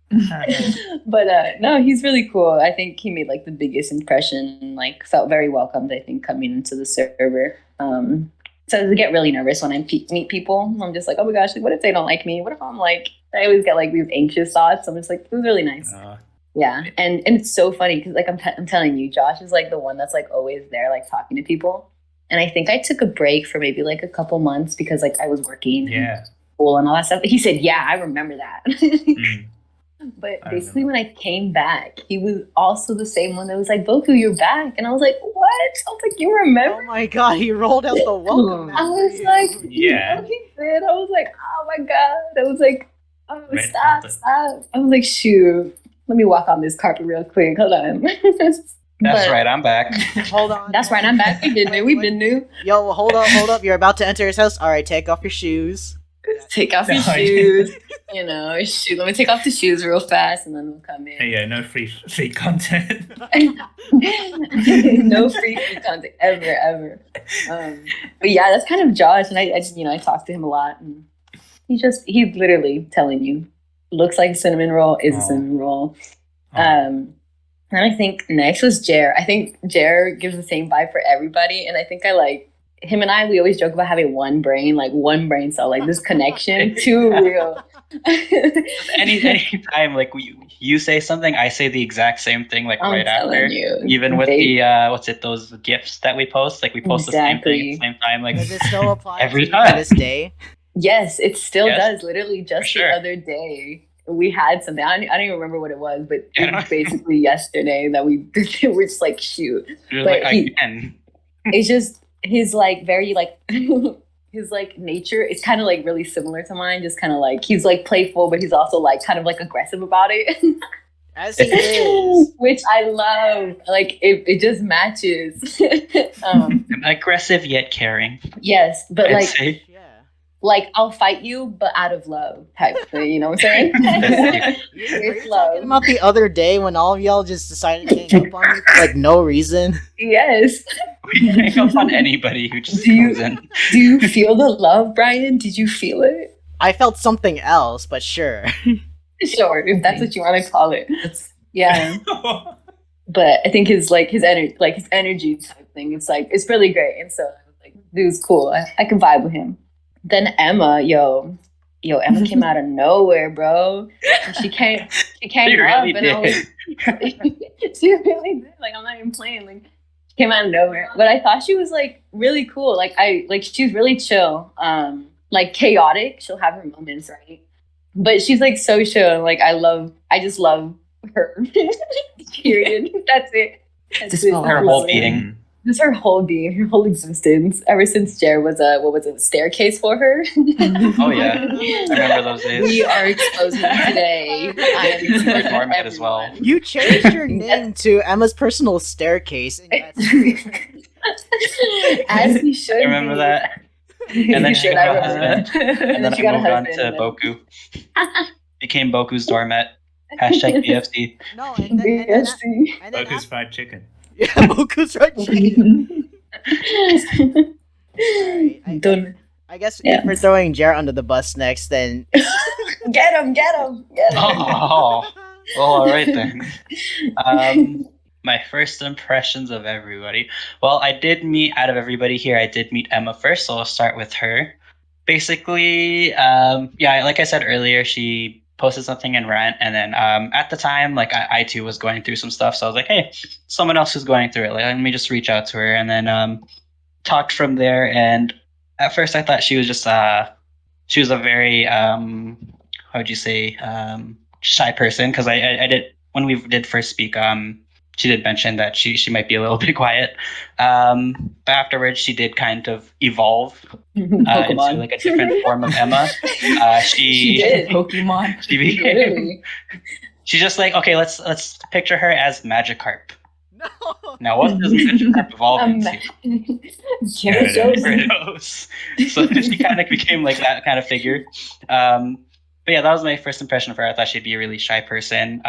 [SPEAKER 2] But no, he's really cool. I think he made like the biggest impression and like felt very welcomed, I think, coming into the server. So I get really nervous when I meet people. I'm just like, oh my gosh, like, what if they don't like me? What if I'm like, I always get like these anxious thoughts. I'm just like, it was really nice. Yeah, and it's so funny because like I'm telling you, Josh is like the one that's like always there, like talking to people. And I think I took a break for maybe like a couple months because like I was working, school and all that stuff. He said, "Yeah, I remember that." But basically, when I came back, he was also the same one that was like, "Boku, you're back," and I was like, "What?" I was like, "You remember?"
[SPEAKER 5] Oh my god, he rolled out the welcome mat
[SPEAKER 2] I
[SPEAKER 5] for
[SPEAKER 2] was
[SPEAKER 5] you.
[SPEAKER 2] like, "You know what he did?" I was like, "Oh my god!" I was like, "Oh, stop!" I was like, "Shoot, let me walk on this carpet real quick. Hold on."
[SPEAKER 4] That's right, I'm back.
[SPEAKER 5] Hold on.
[SPEAKER 2] That's right, I'm back. We've been new. We've been new.
[SPEAKER 5] Yo, hold up. You're about to enter his house. All right, take off your shoes.
[SPEAKER 2] Take off your shoes. You know, shoot. Let me take off the shoes real fast, and then we'll come in.
[SPEAKER 1] Yeah, no free content.
[SPEAKER 2] No free content ever. But yeah, that's kind of Josh, and I just, I talk to him a lot, and he's literally telling you, looks like a cinnamon roll, is a cinnamon roll. And I think next was Jer. I think Jer gives the same vibe for everybody, and I think I like him and we always joke about having one brain cell, like this connection, too real.
[SPEAKER 4] any time like you say something, I say the exact same thing like
[SPEAKER 2] I'm
[SPEAKER 4] right after.
[SPEAKER 2] you,
[SPEAKER 4] even with the those gifs that we post, like we post the same thing at the same time, like
[SPEAKER 5] Does it still apply
[SPEAKER 4] every
[SPEAKER 5] to
[SPEAKER 4] time.
[SPEAKER 5] this day?
[SPEAKER 2] Yes, it still does. Literally just
[SPEAKER 4] sure.
[SPEAKER 2] the other day. We had something. I don't even remember what it was, but it was basically yesterday that we were just like, shoot.
[SPEAKER 4] But
[SPEAKER 2] like, it's just his like very like his like nature is kind of like really similar to mine. Just kind of like he's like playful, but he's also like kind of like aggressive about it.
[SPEAKER 5] As he is,
[SPEAKER 2] which I love. Like it just matches.
[SPEAKER 4] Aggressive yet caring.
[SPEAKER 2] Yes, but
[SPEAKER 4] I'd say.
[SPEAKER 2] Like I'll fight you, but out of love type thing. You know what I'm saying?
[SPEAKER 5] It's love. Talking about the other day when all of y'all just decided to hang up on me for like no reason.
[SPEAKER 2] Yes.
[SPEAKER 4] We hang up on anybody who just comes in.
[SPEAKER 2] Do you feel the love, Brian? Did you feel it?
[SPEAKER 5] I felt something else, but sure.
[SPEAKER 2] Sure, if that's what you want to call it. Yeah. But I think his energy type thing, it's really great. And so I was like, dude's cool. I can vibe with him. Then Emma, Emma came out of nowhere, bro. And she came
[SPEAKER 4] She
[SPEAKER 2] up,
[SPEAKER 4] really
[SPEAKER 2] and
[SPEAKER 4] did.
[SPEAKER 2] I was, she really did. Like I'm not even playing. Like she came out of nowhere, but I thought she was like really cool. Like she's really chill. Like chaotic. She'll have her moments, right? But she's like so chill. Like I just love her. Period. That's it.
[SPEAKER 4] Her whole being.
[SPEAKER 2] Just her whole being, her whole existence, ever since Jer was a staircase for her.
[SPEAKER 4] Oh yeah, I remember those days.
[SPEAKER 2] We are exposing today. I am
[SPEAKER 4] Her doormat as well.
[SPEAKER 5] You changed your name to Emma's personal staircase.
[SPEAKER 2] As we should.
[SPEAKER 4] I remember that. And then she got a husband. And then I moved on to Boku. Became Boku's doormat. Hashtag BFC.
[SPEAKER 5] No,
[SPEAKER 1] Boku's fried chicken.
[SPEAKER 5] Yeah, Boku's fried chicken. Right, I guess if we're throwing Jarrett under the bus next, then
[SPEAKER 2] get him.
[SPEAKER 4] Oh, well, all right then. My first impressions of everybody. Well, out of everybody here, I did meet Emma first, so I'll start with her. Basically, like I said earlier, she posted something in Rant, and then at the time, like I too was going through some stuff, so I was like, hey, someone else who's going through it, like, let me just reach out to her, and then talked from there. And at first, I thought she was just she was a very how would you say shy person, because I did, when we did first speak, she did mention that she might be a little bit quiet, but afterwards she did kind of evolve into like a different form of Emma. She
[SPEAKER 2] did.
[SPEAKER 3] Pokemon.
[SPEAKER 4] She became. She's just like, okay, let's picture her as Magikarp.
[SPEAKER 5] no.
[SPEAKER 4] Now, what does Magikarp evolve into? Gyarados. So she kind of became like that kind of figure. But yeah, that was my first impression of her. I thought she'd be a really shy person.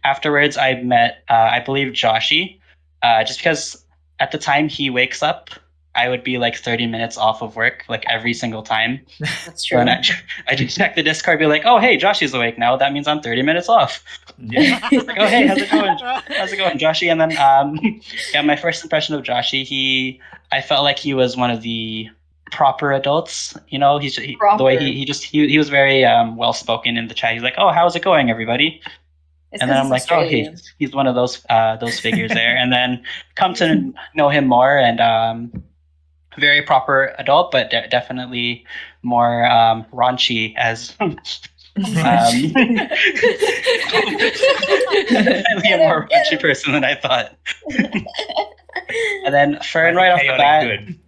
[SPEAKER 4] Afterwards, I met, I believe, Joshy, just because at the time he wakes up I would be like 30 minutes off of work, like every single time.
[SPEAKER 2] That's
[SPEAKER 4] So
[SPEAKER 2] true.
[SPEAKER 4] then I just check the Discord, be like, oh, hey, Joshy's awake now. That means I'm 30 minutes off.
[SPEAKER 1] Yeah.
[SPEAKER 4] Like, oh, hey, how's it going? How's it going, Joshy? And then, yeah, my first impression of Joshy, I felt like he was one of the proper adults. You know, the way
[SPEAKER 2] Proper.
[SPEAKER 4] he was very well spoken in the chat. He's like, oh, how's it going, everybody?
[SPEAKER 2] It's
[SPEAKER 4] And then
[SPEAKER 2] because
[SPEAKER 4] I'm
[SPEAKER 2] it's
[SPEAKER 4] like, oh,
[SPEAKER 2] Australian.
[SPEAKER 4] he's one of those figures there. And then come to know him more, and very proper adult, but definitely more raunchy as definitely a more raunchy person than I thought. And then Fern, right off the
[SPEAKER 1] Chaotic
[SPEAKER 4] bat,
[SPEAKER 1] good.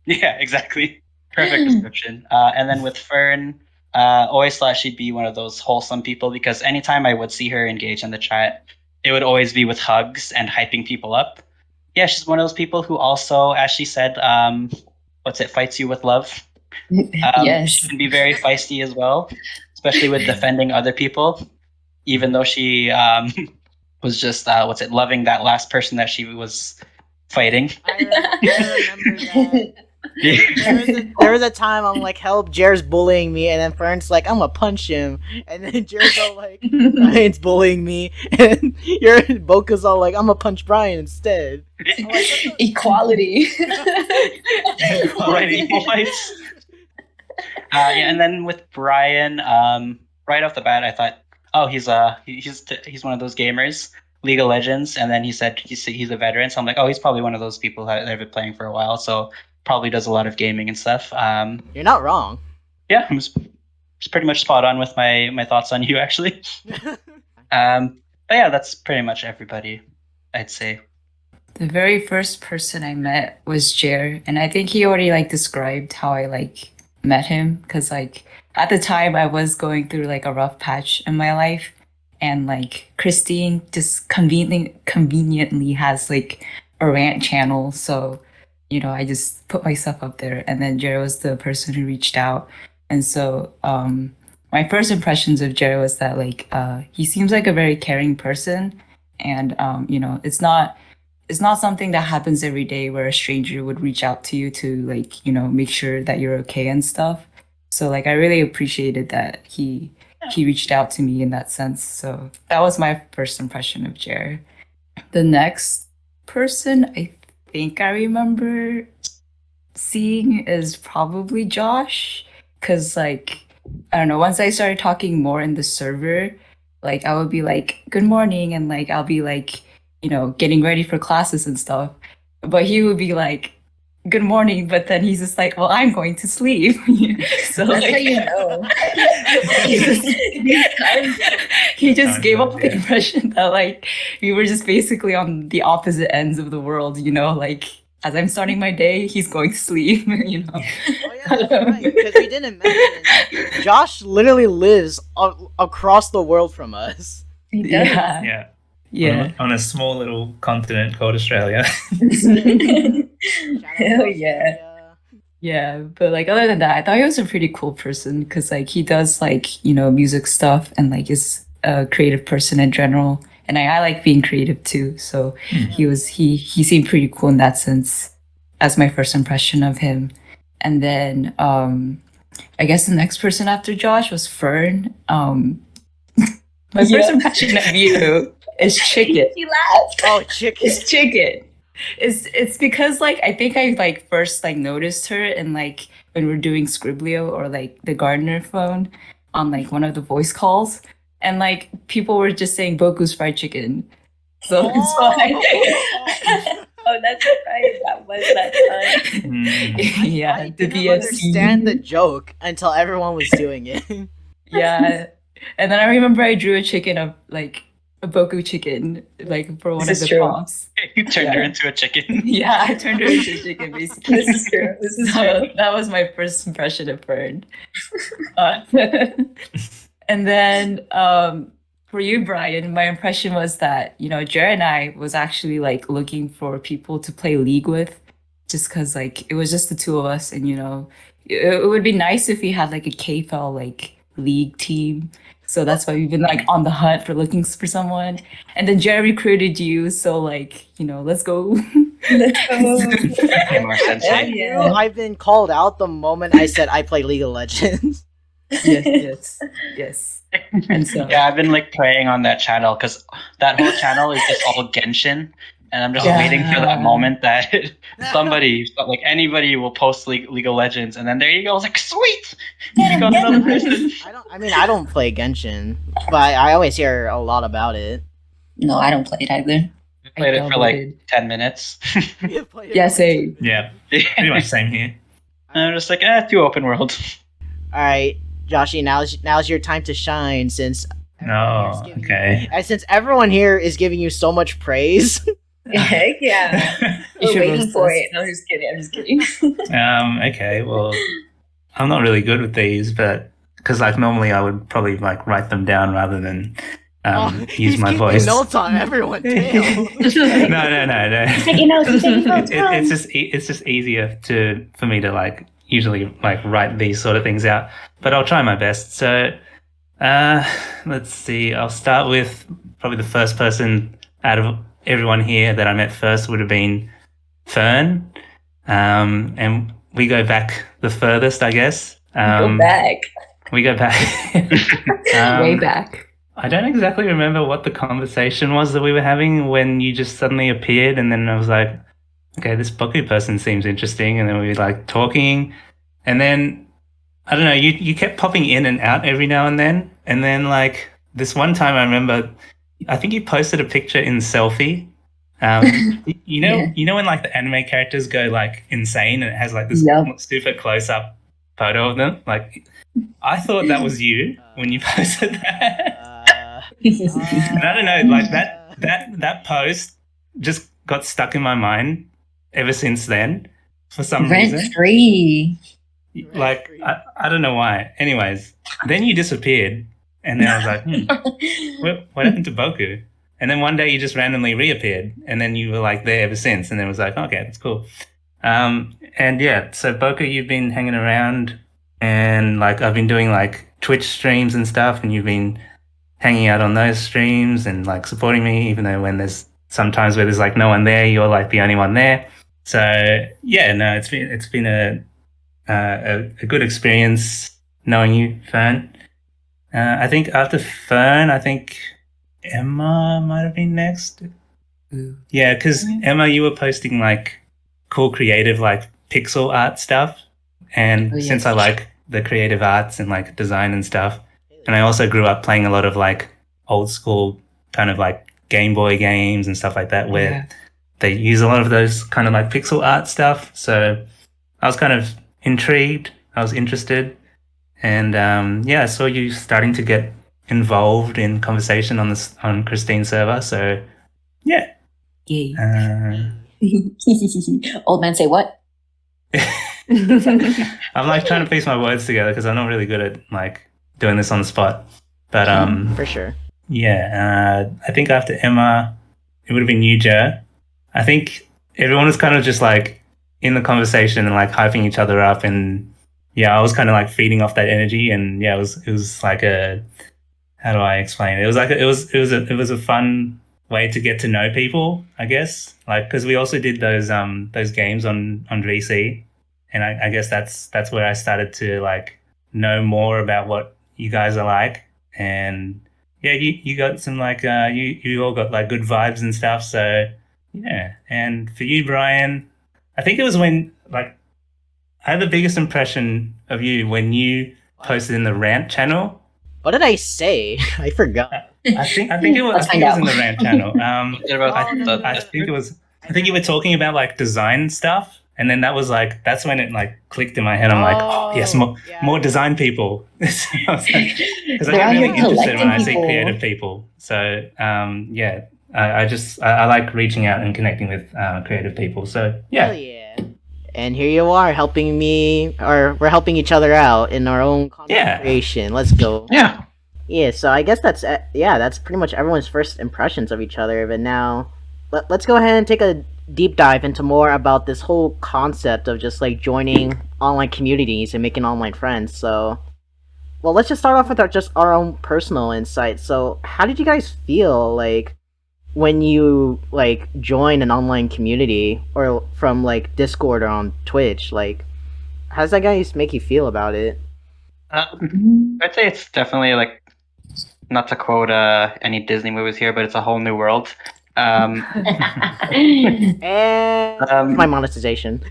[SPEAKER 4] yeah, exactly, perfect description. And then with Fern, always thought she'd be one of those wholesome people because anytime I would see her engage in the chat, it would always be with hugs and hyping people up. Yeah, she's one of those people who also, as she said, fights you with love.
[SPEAKER 2] Yes.
[SPEAKER 4] She can be very feisty as well, especially with defending other people, even though she was just loving that last person that she was fighting.
[SPEAKER 5] I remember that. There was a time I'm like, help, Jared's bullying me, and then Fern's like, I'm gonna punch him, and then Jared's all like, Brian's bullying me, and Boca's all like, I'm gonna punch Brian instead. I'm like,
[SPEAKER 2] Equality.
[SPEAKER 4] Right, equal fights. Yeah, and then with Brian, right off the bat, I thought, oh, he's one of those gamers, League of Legends, and then he said he's a veteran, so I'm like, oh, he's probably one of those people that have been playing for a while, so probably does a lot of gaming and stuff.
[SPEAKER 5] You're not wrong.
[SPEAKER 4] Yeah, I'm just pretty much spot on with my thoughts on you, actually. But yeah, that's pretty much everybody, I'd say.
[SPEAKER 3] The very first person I met was Jer, and I think he already like described how I like met him because like at the time I was going through like a rough patch in my life, and like Kristine just conveniently has like a rant channel, so you know I just put myself up there, and then Jer was the person who reached out, and so my first impressions of Jer was that like he seems like a very caring person, and you know it's not something that happens every day where a stranger would reach out to you to like, you know, make sure that you're okay and stuff. So like I really appreciated that he reached out to me in that sense. So that was my first impression of Jer. The next person I think I remember seeing is probably Josh. Cause like I don't know, once I started talking more in the server, like I would be like, good morning, and like I'll be like, you know, getting ready for classes and stuff. But he would be like, good morning, but then he's just like, well, I'm going to sleep. So
[SPEAKER 2] That's
[SPEAKER 3] like,
[SPEAKER 2] how you know.
[SPEAKER 3] he just gave up the impression that like we were just basically on the opposite ends of the world, you know, like as I'm starting my day, he's going to sleep, you know.
[SPEAKER 5] Oh yeah, that's right. Because we didn't mention Josh literally lives across the world from us.
[SPEAKER 2] He does.
[SPEAKER 3] Yeah.
[SPEAKER 1] Yeah.
[SPEAKER 3] Yeah.
[SPEAKER 1] On a small little continent called Australia.
[SPEAKER 5] Shout out
[SPEAKER 2] Hell
[SPEAKER 5] to
[SPEAKER 2] yeah.
[SPEAKER 5] Australia.
[SPEAKER 3] Yeah, but like other than that, I thought he was a pretty cool person because like he does like, you know, music stuff and like is a creative person in general. And I like being creative too. So he seemed pretty cool in that sense as my first impression of him. And then I guess the next person after Josh was Fern. My first impression of you is Chicken.
[SPEAKER 2] He laughed.
[SPEAKER 5] Oh, chicken.
[SPEAKER 3] It's Chicken. It's because like I think I like first like noticed her in like when we're doing Scriblio or like the Gardener phone on like one of the voice calls, and like people were just saying Boku's fried chicken. So it's fine.
[SPEAKER 2] Oh, that's right. That was that time.
[SPEAKER 3] Yeah,
[SPEAKER 5] I
[SPEAKER 3] the
[SPEAKER 5] didn't
[SPEAKER 3] BFC.
[SPEAKER 5] understand the joke until everyone was doing it.
[SPEAKER 3] Yeah, and then I remember I drew a chicken of like a Boku chicken, like for one
[SPEAKER 2] This
[SPEAKER 3] of
[SPEAKER 2] is
[SPEAKER 3] the
[SPEAKER 2] true.
[SPEAKER 3] prompts.
[SPEAKER 4] You turned her into a chicken.
[SPEAKER 3] Yeah, I turned her into a chicken basically.
[SPEAKER 2] This is true. This is true.
[SPEAKER 3] So that was my first impression of Fern. And then for you, Brian, my impression was that, you know, Jared and I was actually like looking for people to play League with just because like it was just the two of us. And, you know, it would be nice if we had like a KFL like League team. So that's why we've been like on the hunt for looking for someone. And then Jared recruited you. So like, you know, let's go.
[SPEAKER 2] Let's go.
[SPEAKER 4] Gamer sensei.
[SPEAKER 3] Yeah.
[SPEAKER 5] I've been called out the moment I said I play League of Legends.
[SPEAKER 3] Yes. And so
[SPEAKER 4] Yeah, I've been like preying on that channel because that whole channel is just all Genshin, and I'm just
[SPEAKER 3] Yeah.
[SPEAKER 4] waiting for that moment that somebody, like anybody, will post League of Legends, and then there you go. I was like, sweet, you got another person.
[SPEAKER 5] I don't play Genshin, but I always hear a lot about it.
[SPEAKER 2] No, I don't play it either.
[SPEAKER 4] I played it for like
[SPEAKER 3] downloaded.
[SPEAKER 4] 10 minutes.
[SPEAKER 3] Yeah, same.
[SPEAKER 1] Yeah, pretty much same here.
[SPEAKER 4] And I'm just like, too open world.
[SPEAKER 5] All right, Joshy, now's your time to shine since
[SPEAKER 1] Oh, okay.
[SPEAKER 5] since everyone here is giving you so much praise.
[SPEAKER 2] Heck yeah.
[SPEAKER 3] You
[SPEAKER 2] We're
[SPEAKER 3] should
[SPEAKER 2] waiting
[SPEAKER 3] roast
[SPEAKER 2] for
[SPEAKER 3] us.
[SPEAKER 2] it. No, I'm just kidding. I'm just kidding.
[SPEAKER 1] Okay, well, I'm not really good with these, but because like normally I would probably like write them down rather than use
[SPEAKER 5] he's
[SPEAKER 1] my
[SPEAKER 5] keeping
[SPEAKER 1] voice.
[SPEAKER 5] notes on everyone. Damn.
[SPEAKER 1] No.
[SPEAKER 2] Taking notes. He's taking notes.
[SPEAKER 1] It's just easier for me to like usually like write these sort of things out, but I'll try my best. So let's see. I'll start with probably the first person out of everyone here that I met first would have been Fern, and we go back the furthest, I guess.
[SPEAKER 2] Go back.
[SPEAKER 1] We go back
[SPEAKER 3] Way back.
[SPEAKER 1] I don't exactly remember what the conversation was that we were having when you just suddenly appeared, and then I was like, okay, this Boku person seems interesting, and then we were like talking, and then I don't know, you kept popping in and out every now and then like this one time I remember, I think you posted a picture in selfie. You know when like the anime characters go like insane and it has like this
[SPEAKER 2] Yep.
[SPEAKER 1] super close up photo of them, like I thought that was you when you posted that. And I don't know, like that post just got stuck in my mind ever since then for some reason.
[SPEAKER 2] Rent free.
[SPEAKER 1] Like I don't know why. Anyways, then you disappeared, and then I was like, what happened to Boku? And then one day you just randomly reappeared, and then you were like there ever since. And then it was like, okay, that's cool. And yeah, so Boku, you've been hanging around, and like I've been doing like Twitch streams and stuff, and you've been hanging out on those streams and like supporting me, even though when there's sometimes where there's like no one there, you're like the only one there. So yeah, no, it's been a good experience knowing you, Fern. I think after Fern, I think Emma might have been next.
[SPEAKER 3] Ooh.
[SPEAKER 1] Yeah, because Emma, you were posting like cool creative like pixel art stuff, and
[SPEAKER 3] Oh, yes.
[SPEAKER 1] since I like the creative arts and like design and stuff, and I also grew up playing a lot of like old school kind of like Game Boy games and stuff like that, where
[SPEAKER 3] Yeah.
[SPEAKER 1] they use a lot of those kind of like pixel art stuff. So I was kind of intrigued. I was interested, and yeah, I saw you starting to get involved in conversation on Kristine's server. So yeah,
[SPEAKER 3] Yay.
[SPEAKER 2] Old man say what?
[SPEAKER 1] I'm like trying to piece my words together because I'm not really good at like doing this on the spot. But
[SPEAKER 5] For sure.
[SPEAKER 1] yeah, I think after Emma, it would have been you, Jer. I think everyone was kind of just like in the conversation and like hyping each other up, and yeah, I was kind of like feeding off that energy, and yeah, it was like a, how do I explain it? It was like it was a fun way to get to know people, I guess. Like because we also did those games on VC, and I guess that's where I started to like know more about what you guys are like, and yeah, you got some like you all got like good vibes and stuff. So yeah, and for you, Brian, I think it was when like I had the biggest impression of you when you posted in the rant channel.
[SPEAKER 5] What did I say? I forgot.
[SPEAKER 1] I think it was
[SPEAKER 2] Let's
[SPEAKER 1] I think it was in
[SPEAKER 2] find
[SPEAKER 1] the rant channel.
[SPEAKER 4] What about
[SPEAKER 1] I think you were talking about like design stuff, and then that's when it like clicked in my head. I'm like, oh yes, more design people. Because I
[SPEAKER 2] They're out
[SPEAKER 1] get
[SPEAKER 2] here
[SPEAKER 1] really interested when I see
[SPEAKER 2] collecting
[SPEAKER 1] creative people. So yeah, I like reaching out and connecting with creative people. So
[SPEAKER 5] Hell
[SPEAKER 1] yeah,
[SPEAKER 5] yeah. And here you are helping me, or we're helping each other out in our own content
[SPEAKER 1] Yeah.
[SPEAKER 5] creation. Let's go.
[SPEAKER 4] Yeah.
[SPEAKER 5] Yeah, so I guess that's pretty much everyone's first impressions of each other. But now, let's go ahead and take a deep dive into more about this whole concept of just like joining online communities and making online friends. So, well, let's just start off with just our own personal insights. So, how did you guys feel like when you like join an online community or from like Discord or on Twitch, like how does that guys make you feel about it?
[SPEAKER 4] I'd say it's definitely like, not to quote any Disney movies here, but it's a whole new world. Um,
[SPEAKER 5] And my monetization.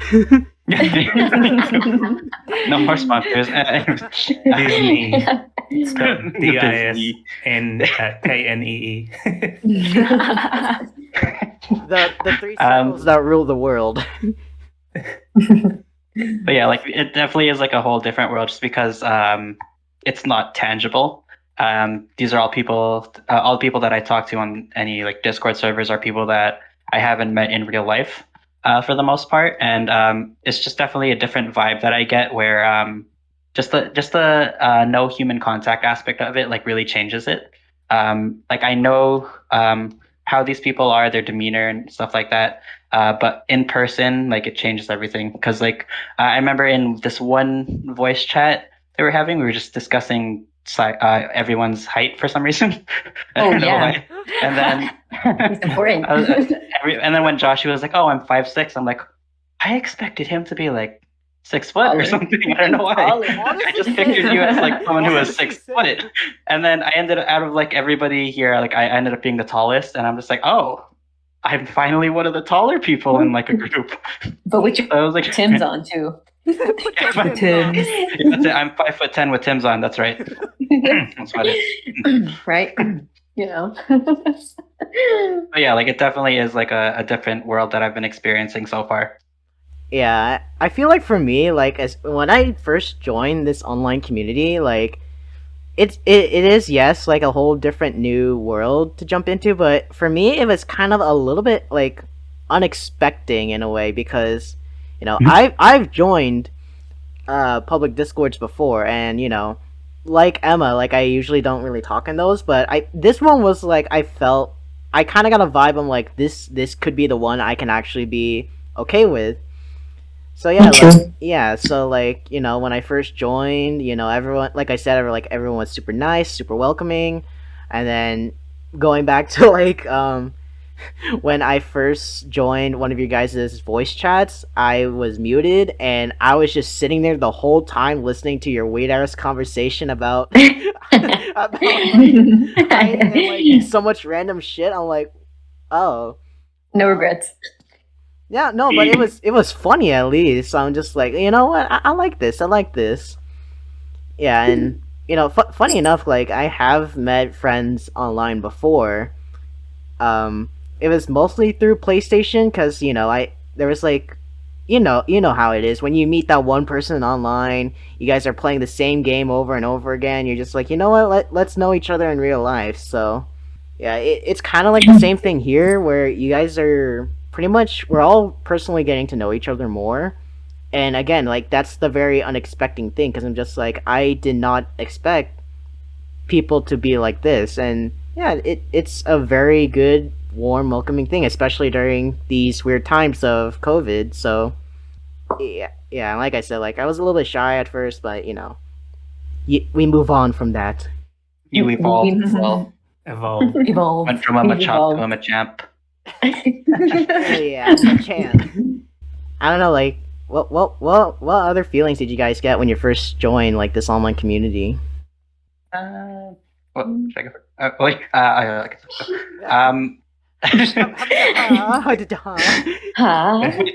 [SPEAKER 4] no more sponsors.
[SPEAKER 1] Disney. Spelled
[SPEAKER 4] Disney.
[SPEAKER 1] Disknee.
[SPEAKER 5] The three circles that rule the world.
[SPEAKER 4] But yeah, like it definitely is like a whole different world, just because it's not tangible. These are all people that I talk to on any like Discord servers are people that I haven't met in real life, for the most part, and it's just definitely a different vibe that I get, where just the no human contact aspect of it like really changes it. Like I know how these people are, their demeanor and stuff like that. But in person, like it changes everything. Because like I remember in this one voice chat they were having, we were just discussing everyone's height for some reason. I
[SPEAKER 2] Oh
[SPEAKER 4] don't know
[SPEAKER 2] yeah,
[SPEAKER 4] why. And then
[SPEAKER 2] it's important.
[SPEAKER 4] and then when Joshua was like, "Oh, I'm 5'6", I'm like, I expected him to be like 6 foot or
[SPEAKER 2] Taller.
[SPEAKER 4] something. I don't know why.
[SPEAKER 2] Taller.
[SPEAKER 4] I just pictured you as like someone who was 6 foot. And then I ended up, out of like everybody here, like I ended up being the tallest, and I'm just like, oh, I'm finally one of the taller people in like a group.
[SPEAKER 2] But with your
[SPEAKER 4] So I was like,
[SPEAKER 2] Tim's on too.
[SPEAKER 4] Yeah, but-
[SPEAKER 3] Tim.
[SPEAKER 4] yeah, that's it. I'm 5'10" with Tim's on. That's right. That's what it is.
[SPEAKER 2] Right? You know.
[SPEAKER 4] But yeah, like it definitely is like a different world that I've been experiencing so far.
[SPEAKER 5] Yeah, I feel like for me, like as when I first joined this online community, like it is, yes, like a whole different new world to jump into, but for me it was kind of a little bit like unexpected in a way because I've joined public discords before, and like Emma, like I usually don't really talk in those, but I this one was like I kind of got a vibe. I'm like this could be the one I can actually be okay with. So yeah, so like when I first joined, everyone, like I said, everyone was super nice, super welcoming, and then going back to like when I first joined one of you guys' voice chats, I was muted and I was just sitting there the whole time listening to your weird ass conversation about about like, height and like so much random shit. I'm like, oh.
[SPEAKER 2] No regrets.
[SPEAKER 5] Yeah, no, but it was funny at least. So I'm just like, you know what? I like this. I like this. Yeah, and funny enough, like I have met friends online before. It was mostly through PlayStation because I there was like, you know how it is when you meet that one person online. You guys are playing the same game over and over again. You're just like, you know what? Let's know each other in real life. So yeah, it's kind of like the same thing here where you guys are pretty much we're all personally getting to know each other more. And again, like that's the very unexpected thing because I'm just like I did not expect people to be like this, and yeah, it's a very good, warm, welcoming thing, especially during these weird times of COVID. So yeah, like I said, like I was a little bit shy at first, but we move on from that.
[SPEAKER 4] You evolved as well.
[SPEAKER 2] Evolve.
[SPEAKER 4] Went from a Machamp to a Machamp.
[SPEAKER 5] Yeah, I'm a champ. I don't know, like what other feelings did you guys get when you first joined like this online community?
[SPEAKER 4] What should I go for? Wait, wait,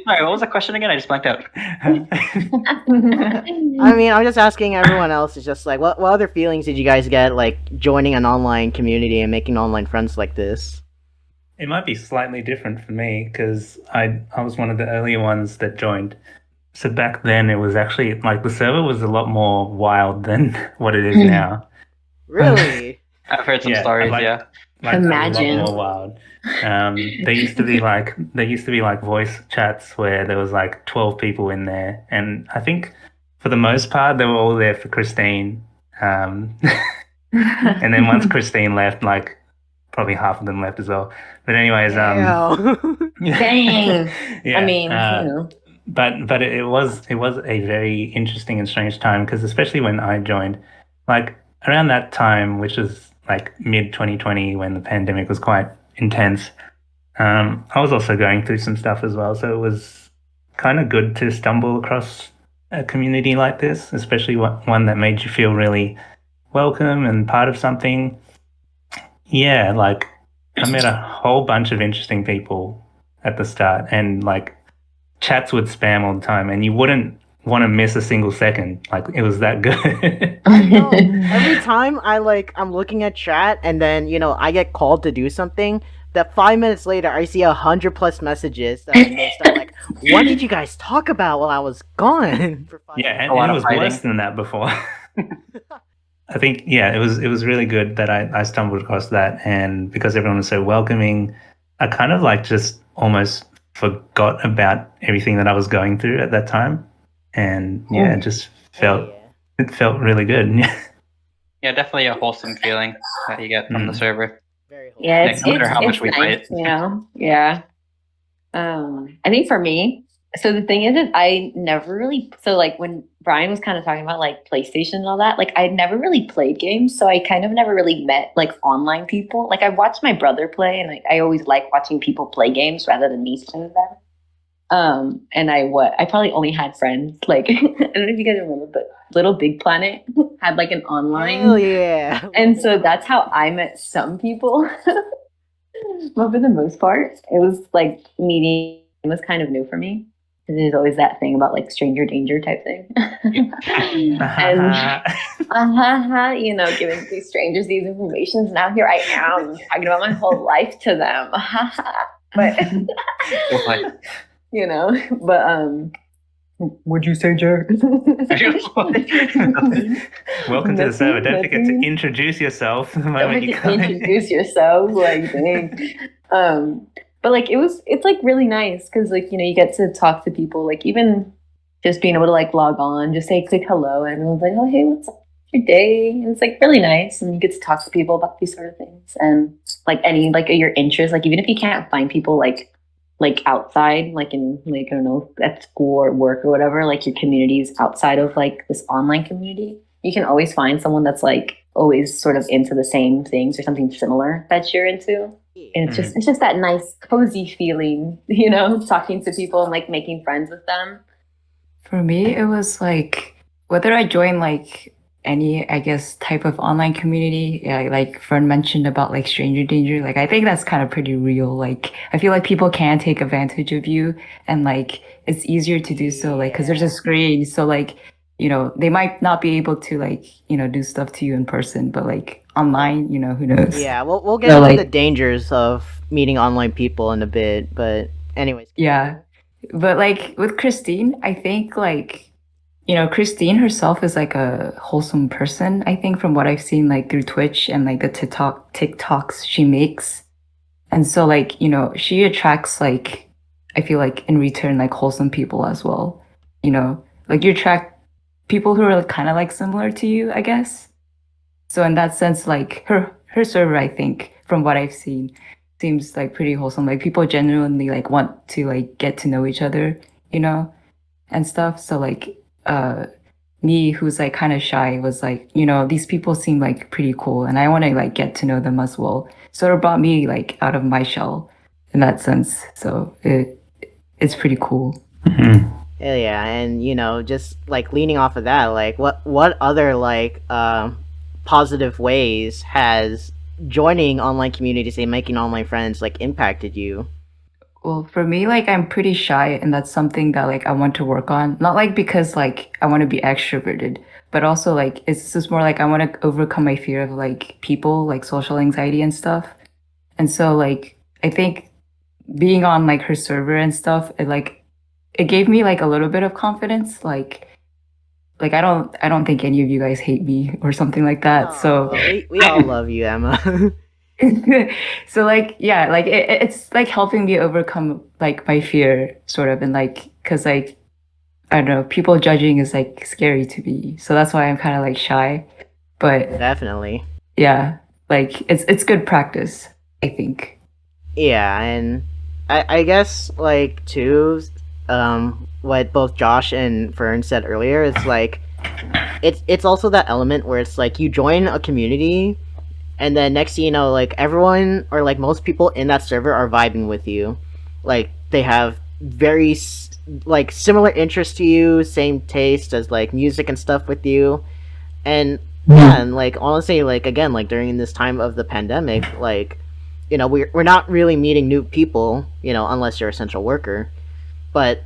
[SPEAKER 4] sorry, what was the question again? I just blanked out.
[SPEAKER 5] I mean, I'm just asking everyone else. It's just like, what other feelings did you guys get like joining an online community and making online friends like this?
[SPEAKER 1] It might be slightly different for me because I was one of the earlier ones that joined. So back then it was actually like the server was a lot more wild than what it is now.
[SPEAKER 5] Really?
[SPEAKER 4] I've heard some
[SPEAKER 1] Yeah,
[SPEAKER 4] stories.
[SPEAKER 1] like-
[SPEAKER 4] Yeah.
[SPEAKER 1] Like
[SPEAKER 2] Imagine.
[SPEAKER 1] a lot more wild. There used to be like voice chats where there was like 12 people in there, and I think for the most part they were all there for Kristine. And then once Kristine left, like probably half of them left as well. But anyways,
[SPEAKER 5] Ew.
[SPEAKER 2] Dang.
[SPEAKER 1] yeah,
[SPEAKER 2] I mean,
[SPEAKER 1] but it was a very interesting and strange time because especially when I joined, like around that time, which was like mid 2020 when the pandemic was quite intense. I was also going through some stuff as well, so it was kind of good to stumble across a community like this, especially one that made you feel really welcome and part of something. Yeah, like I met a whole bunch of interesting people at the start, and like chats would spam all the time, and you wouldn't want to miss a single second. Like it was that good.
[SPEAKER 5] I know. Every time I'm looking at chat and then I get called to do something. That 5 minutes later, I see 100+ messages and they start like, "What did you guys talk about while I was gone?" For five
[SPEAKER 1] Yeah,
[SPEAKER 5] minutes.
[SPEAKER 1] and
[SPEAKER 4] A lot
[SPEAKER 1] it
[SPEAKER 4] of
[SPEAKER 1] was
[SPEAKER 4] fighting.
[SPEAKER 1] worse than that before. I think yeah, it was really good that I stumbled across that, and because everyone was so welcoming, I kind of like just almost forgot about everything that I was going through at that time, and yeah, it just felt
[SPEAKER 5] Yeah.
[SPEAKER 1] it felt really good.
[SPEAKER 4] Yeah, definitely a wholesome feeling that you get from the server.
[SPEAKER 5] Very wholesome.
[SPEAKER 2] Yeah,
[SPEAKER 4] No matter how much
[SPEAKER 2] it's
[SPEAKER 4] we
[SPEAKER 2] nice,
[SPEAKER 4] fight.
[SPEAKER 2] you know. Yeah. I think for me, so the thing is that I never really so like when Brian was kind of talking about like PlayStation and all that, like I never really played games, so I kind of never really met like online people. Like I watched my brother play, and I always like watching people play games rather than me playing them. And I probably only had friends like I don't know if you guys remember, but Little Big Planet had like an online,
[SPEAKER 5] Hell yeah.
[SPEAKER 2] and so that's how I met some people. But for the most part, it was like meeting was kind of new for me. There's always that thing about like stranger danger type thing. And you know, giving these strangers these informations. Now here I am talking about my whole life to them. But you know, but what'd you say, Jared?
[SPEAKER 1] Welcome to the server. Don't forget to
[SPEAKER 2] Nothing.
[SPEAKER 1] introduce yourself the
[SPEAKER 2] Don't
[SPEAKER 1] moment you
[SPEAKER 2] forget
[SPEAKER 1] come
[SPEAKER 2] to
[SPEAKER 1] in.
[SPEAKER 2] introduce yourself, like dang. But like it's like really nice because like you know you get to talk to people, like even just being able to like log on, just say quick hello, and everyone's like, oh hey, what's up? Your day? And it's like really nice, and you get to talk to people about these sort of things, and like any like your interests, like even if you can't find people like outside, like in like I don't know at school or work or whatever, like your communities outside of like this online community, you can always find someone that's like always sort of into the same things or something similar that you're into. And it's just that nice cozy feeling, you know, talking to people and like making friends with them.
[SPEAKER 3] For me, it was like whether I joined like any, I guess, type of online community. Yeah, like Fern mentioned about like stranger danger. Like I think that's kind of pretty real. Like I feel like people can take advantage of you, and like it's easier to do so, like because there's a screen. So like they might not be able to like do stuff to you in person, but like online, who knows?
[SPEAKER 5] Yeah, we'll get
[SPEAKER 3] So,
[SPEAKER 5] into
[SPEAKER 3] like,
[SPEAKER 5] the dangers of meeting online people in a bit, but anyways.
[SPEAKER 3] yeah. But like with Kristine, I think like Kristine herself is like a wholesome person, I think, from what I've seen like through Twitch and like the TikToks she makes. And so like, she attracts like I feel like in return like wholesome people as well. Like you attract people who are kind of like similar to you, I guess. So in that sense, like her server, I think, from what I've seen, seems like pretty wholesome. Like people genuinely like want to like get to know each other, and stuff. So like me who's like kind of shy was like, these people seem like pretty cool and I want to like get to know them as well. So it brought me like out of my shell in that sense. So it's pretty cool.
[SPEAKER 5] Hell yeah, and just like leaning off of that, like what other like positive ways has joining online communities and making online friends like impacted you?
[SPEAKER 3] Well, for me, like I'm pretty shy, and that's something that like I want to work on. Not like because like I want to be extroverted, but also like it's just more like I want to overcome my fear of like people, like social anxiety and stuff. And so like I think being on like her server and stuff, it gave me like a little bit of confidence. Like I don't think any of you guys hate me or something like that. So
[SPEAKER 5] we all love you, Emma.
[SPEAKER 3] so like yeah, like it's like helping me overcome like my fear sort of, and like because like I don't know, people judging is like scary to me, so that's why I'm kind of like shy, but
[SPEAKER 5] Definitely.
[SPEAKER 3] yeah, like it's good practice, I think.
[SPEAKER 5] Yeah, and I guess like too, what both Josh and Fern said earlier, it's like it's also that element where it's like you join a community and then next thing you know, like everyone or like most people in that server are vibing with you, like they have very like similar interests to you, same taste as like music and stuff with you, and yeah, and like honestly, like again, like during this time of the pandemic, like we're not really meeting new people, unless you're an essential worker, but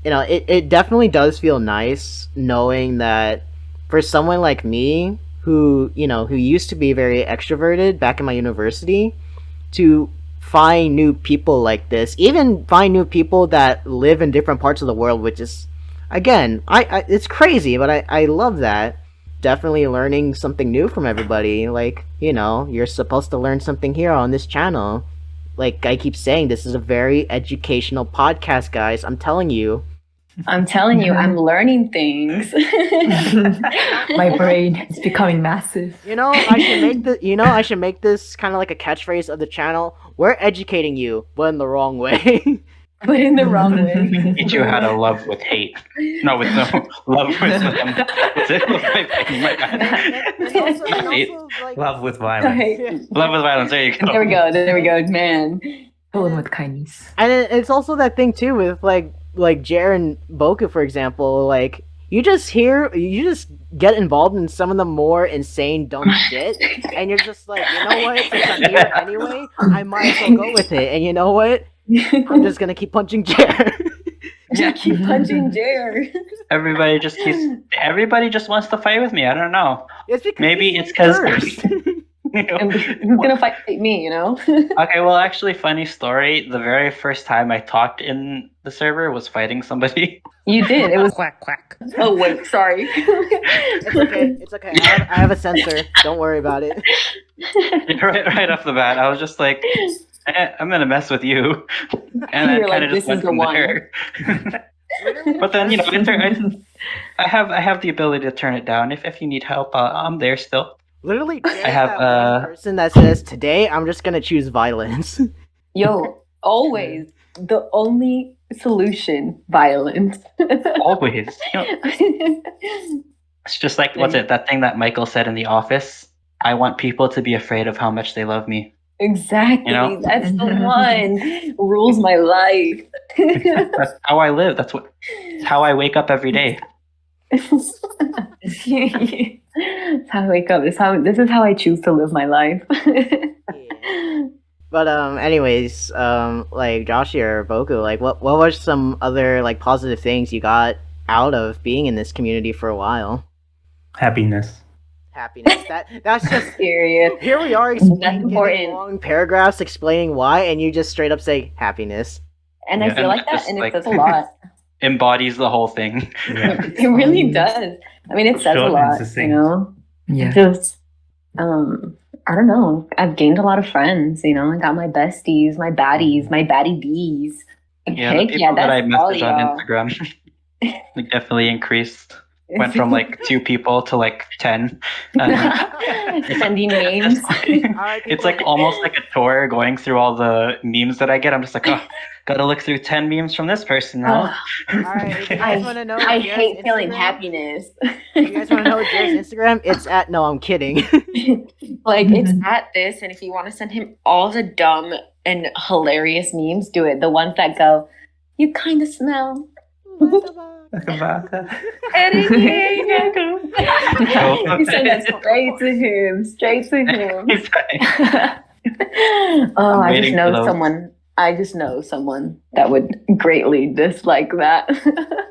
[SPEAKER 5] it definitely does feel nice knowing that for someone like me who used to be very extroverted back in my university, to find new people like this, even find new people that live in different parts of the world, which is, again, I it's crazy, but I love that. Definitely learning something new from everybody. Like, you're supposed to learn something here on this channel. Like I keep saying, this is a very educational podcast, guys. I'm telling you.
[SPEAKER 2] I'm telling you, I'm learning things.
[SPEAKER 3] My brain is becoming massive.
[SPEAKER 5] I should make this kind of like a catchphrase of the channel. We're educating you, but in the wrong way.
[SPEAKER 2] But in the wrong way.
[SPEAKER 4] Teach you how to love with hate. No, with no love with my bad. Hate.
[SPEAKER 1] Love with violence.
[SPEAKER 4] Love with violence. There you go.
[SPEAKER 2] There we go, man.
[SPEAKER 3] Fill them with kindness.
[SPEAKER 5] And it's also that thing too with like Jer and Boku, for example. Like you just get involved in some of the more insane dumb shit, and you're just like, you know what? Since I'm here anyway, I might as well go with it. And you know what? I'm just gonna keep punching Jer.
[SPEAKER 2] Yeah, keep punching Jer.
[SPEAKER 4] Everybody just wants to fight with me. I don't know. Maybe it's because
[SPEAKER 2] And who's gonna fight me,
[SPEAKER 4] Okay, well, actually, funny story. The very first time I talked in the server was fighting somebody.
[SPEAKER 2] You did. It was quack quack. Oh wait, sorry.
[SPEAKER 5] It's okay. I have a censor. Don't worry about it.
[SPEAKER 4] right off the bat, I was just like, I'm gonna mess with you, and I kind of just went from there. But then I have the ability to turn it down if you need help. I'm there still.
[SPEAKER 5] Literally,
[SPEAKER 4] I have
[SPEAKER 5] that one person that says, "Today, I'm just gonna choose violence."
[SPEAKER 2] Yo, always the only solution: violence.
[SPEAKER 4] Always. It's just like that thing that Michael said in The Office. I want people to be afraid of how much they love me.
[SPEAKER 2] Exactly. That's the one. Rules my life.
[SPEAKER 4] That's how I live. That's how I wake up every day.
[SPEAKER 2] That's how I wake up. This is how I choose to live my life.
[SPEAKER 5] But anyways, like Joshy or Boku, like what were some other like positive things you got out of being in this community for a while?
[SPEAKER 1] Happiness.
[SPEAKER 5] That's just
[SPEAKER 2] serious.
[SPEAKER 5] Here we are explaining long paragraphs explaining why, and you just straight up say happiness.
[SPEAKER 2] And I feel like that, and it says a lot.
[SPEAKER 4] Embodies the whole thing.
[SPEAKER 1] Yeah.
[SPEAKER 2] It really does. I mean, it says a lot.
[SPEAKER 3] Yeah.
[SPEAKER 2] Just I don't know. I've gained a lot of friends. I got my besties, my baddies, my baddie bees.
[SPEAKER 4] Yeah, the people that I messaged on Instagram definitely increased. Went from like 2 people to like 10.
[SPEAKER 2] Sending memes.
[SPEAKER 4] It's like almost like a tour going through all the memes that I get. I'm just like, oh, gotta look through 10 memes from this person now.
[SPEAKER 5] Alright, you guys want to know?
[SPEAKER 2] I hate feeling happiness.
[SPEAKER 5] You guys want to know Jer's Instagram? It's at no, I'm kidding.
[SPEAKER 2] Like it's at this, and if you want to send him all the dumb and hilarious memes, do it. The ones that go, you kind of smell.
[SPEAKER 1] Like a vodka.
[SPEAKER 2] You send that straight to him. Oh, I just know someone that would greatly dislike that.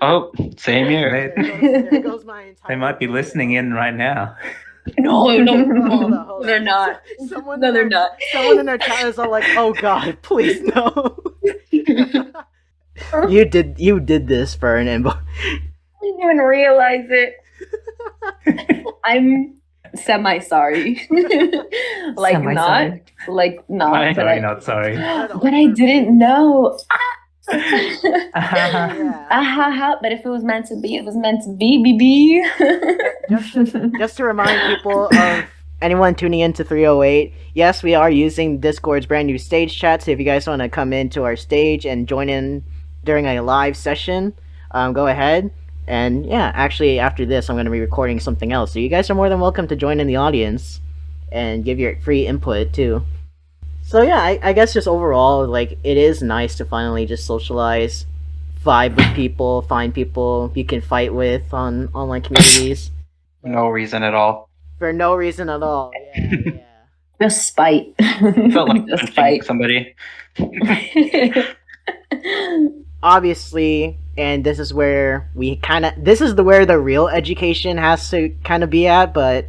[SPEAKER 4] Oh, same here.
[SPEAKER 5] There goes my entire
[SPEAKER 1] They might be listening in right now.
[SPEAKER 2] No,
[SPEAKER 5] Hold on.
[SPEAKER 2] they're not. They're not.
[SPEAKER 5] Someone in their chat is all like, "Oh God, please no." You did this for an inbox.
[SPEAKER 2] I didn't even realize it. I'm semi-sorry.
[SPEAKER 3] Semi-sorry.
[SPEAKER 2] Not.
[SPEAKER 1] Sorry, not sorry.
[SPEAKER 2] But I didn't know.
[SPEAKER 5] Yeah.
[SPEAKER 2] But if it was meant to be, it was meant to be, BB.
[SPEAKER 5] Just to remind people of anyone tuning in to 308, yes, we are using Discord's brand new stage chat, so if you guys want to come into our stage and join in during a live session, go ahead. And yeah, actually after this I'm going to be recording something else, so you guys are more than welcome to join in the audience. and give your free input too. So yeah, I guess just overall, like, it is nice to finally just socialize, vibe with people, find people you can fight with on online communities
[SPEAKER 4] No reason at all.
[SPEAKER 5] for no reason at all. Yeah, yeah.
[SPEAKER 2] Just spite.
[SPEAKER 4] Felt like
[SPEAKER 2] Just
[SPEAKER 4] punching
[SPEAKER 2] spite.
[SPEAKER 4] somebody.
[SPEAKER 5] Obviously, and this is where where the real education has to kind of be at, but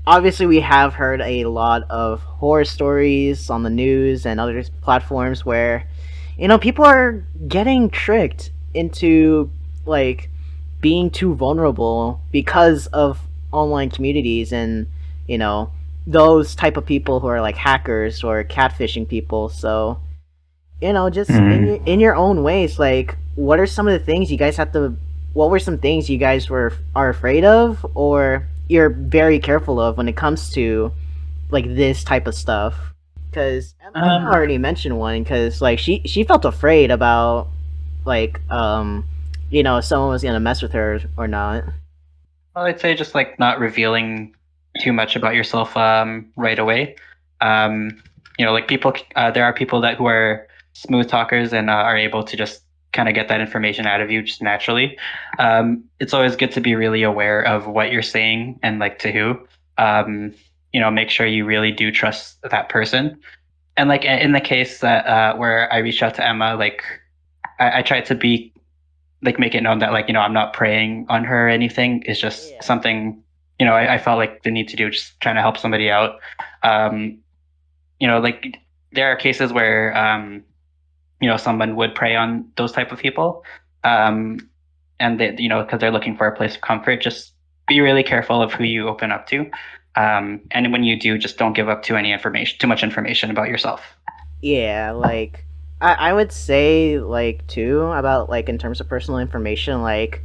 [SPEAKER 5] obviously we have heard a lot of horror stories on the news and other platforms where people are getting tricked into like being too vulnerable because of online communities and you know those type of people who are like hackers or catfishing people. So just in your own ways, like, what are some of the things you guys have to what were some things you guys are afraid of or you're very careful of when it comes to like this type of stuff? Because Emma already mentioned one, because like she felt afraid about like if someone was gonna mess with her or not.
[SPEAKER 4] Well, I'd say just like not revealing too much about yourself right away. Like people, there are people who are smooth talkers and are able to just kind of get that information out of you just naturally. It's always good to be really aware of what you're saying and like to who. Make sure you really do trust that person. And like in the case that where I reached out to Emma, like I tried to be like make it known that like I'm not preying on her or anything. It's just something I felt like the need to do, just trying to help somebody out. Like there are cases where someone would prey on those type of people, and they because they're looking for a place of comfort. Just be really careful of who you open up to, and when you do, just don't give up too much information about yourself.
[SPEAKER 5] Yeah, like I would say like too about like in terms of personal information, like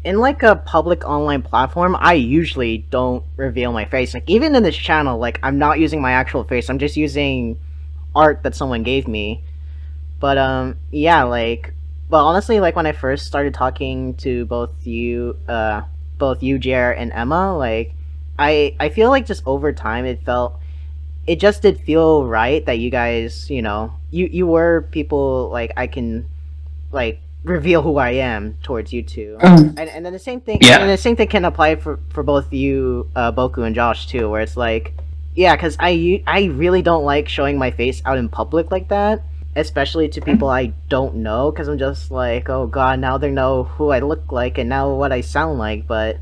[SPEAKER 5] in like a public online platform, I usually don't reveal my face. Like even in this channel, like I'm not using my actual face. I'm just using art that someone gave me. But yeah, like well honestly like when I first started talking to both you, Jer, and Emma, like I feel like just over time it just did feel right that you guys, you were people like I can like reveal who I am towards you two. And then the same thing
[SPEAKER 4] Yeah.
[SPEAKER 5] and the same thing can apply for both you, Boku and Josh too, where it's like yeah, because I really don't like showing my face out in public like that, especially to people I don't know, because I'm just like, oh god, now they know who I look like and now what I sound like. But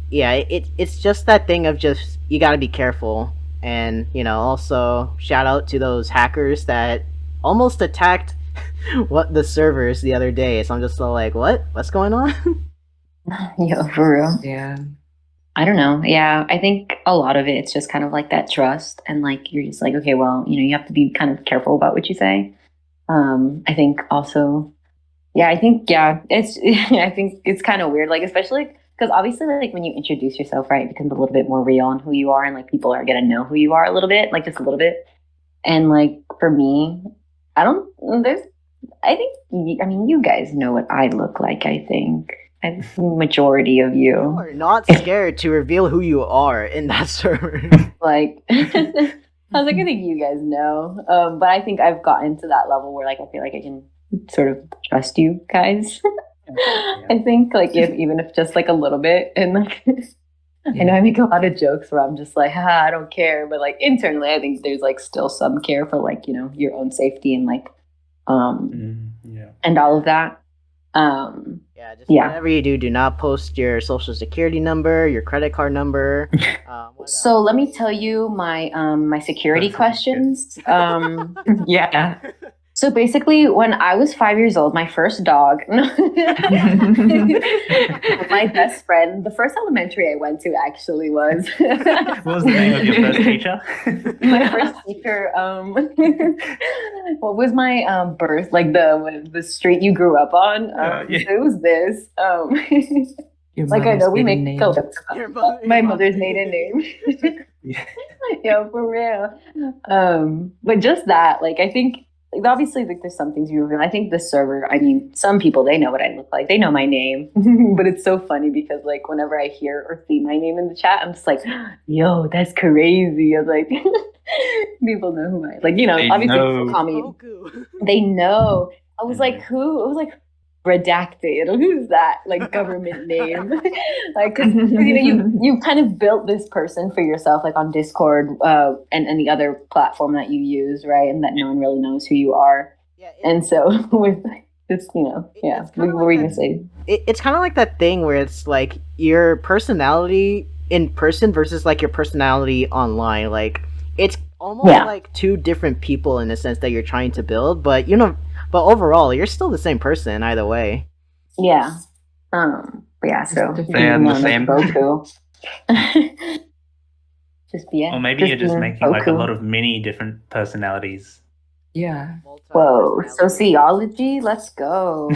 [SPEAKER 5] yeah, it's just that thing of just you gotta be careful. And also shout out to those hackers that almost attacked what the servers the other day. So I'm just so like, what's going on?
[SPEAKER 2] Yo, for real.
[SPEAKER 3] Yeah.
[SPEAKER 2] I don't know. Yeah, I think a lot of it's just kind of like that trust, and like you're just like, okay, well, you have to be kind of careful about what you say. I think also, yeah, it's I think it's kind of weird, like especially because obviously, like when you introduce yourself, right, it becomes a little bit more real on who you are, and like people are gonna know who you are a little bit, like just a little bit. And like for me, I don't. There's. I think. I mean, you guys know what I look like. I think. I think the majority of
[SPEAKER 5] You
[SPEAKER 2] you.
[SPEAKER 5] are not scared to reveal who you are in that server.
[SPEAKER 2] Like I was like, I think you guys know. But I think I've gotten to that level where like I feel like I can sort of trust you guys. I think like even if just like a little bit, and like I know I make a lot of jokes where I'm just like, I don't care, but like internally I think there's like still some care for like, your own safety and like and all of that.
[SPEAKER 5] Yeah, just whatever you do not post your social security number, your credit card number.
[SPEAKER 2] So let me tell you my my security questions. Yeah. So basically, when I was 5 years old, my first dog, my best friend, the first elementary I went to actually was.
[SPEAKER 1] What was the name of your first teacher?
[SPEAKER 2] My first teacher. What was my birth? Like the street you grew up on.
[SPEAKER 1] Yeah.
[SPEAKER 2] It was this.
[SPEAKER 3] Your
[SPEAKER 2] Like I know we
[SPEAKER 3] mother's
[SPEAKER 2] make
[SPEAKER 3] maiden name.
[SPEAKER 2] my mother's maiden name.
[SPEAKER 1] Yeah.
[SPEAKER 2] Yeah, for real. But just that, like I think like, obviously, like there's some things you reveal. I think the server. I mean, some people they know what I look like. They know my name, but it's so funny because like whenever I hear or see my name in the chat, I'm just like, "Yo, that's crazy." I'm like, people know who I like.
[SPEAKER 4] They
[SPEAKER 2] Obviously, people
[SPEAKER 4] know.
[SPEAKER 2] call me.
[SPEAKER 5] Goku.
[SPEAKER 2] They know. I was like,
[SPEAKER 1] Mhm.
[SPEAKER 2] who? I was like, redacted. Who's that? Like government name? Like, because you kind of built this person for yourself, like on Discord and any other platform that you use, right? And that no one really knows who you are.
[SPEAKER 5] Yeah,
[SPEAKER 2] And so with this,
[SPEAKER 5] it's
[SPEAKER 2] what
[SPEAKER 5] kinda
[SPEAKER 2] were you
[SPEAKER 5] like
[SPEAKER 2] gonna say?
[SPEAKER 5] it's kind of like that thing where it's like your personality in person versus like your personality online. Like it's almost
[SPEAKER 2] Yeah.
[SPEAKER 5] like two different people in the sense that you're trying to build, but but overall, you're still the same person either way.
[SPEAKER 2] Yeah. But yeah.
[SPEAKER 3] Just
[SPEAKER 2] So
[SPEAKER 3] different-
[SPEAKER 4] Yeah,
[SPEAKER 2] being
[SPEAKER 4] the
[SPEAKER 2] known as
[SPEAKER 4] same.
[SPEAKER 2] Goku.
[SPEAKER 1] Or maybe you're just
[SPEAKER 2] being
[SPEAKER 1] making like a
[SPEAKER 2] Goku.
[SPEAKER 1] lot of many different personalities.
[SPEAKER 3] Yeah.
[SPEAKER 2] Whoa,
[SPEAKER 5] Multi-personality.
[SPEAKER 2] sociology, let's go.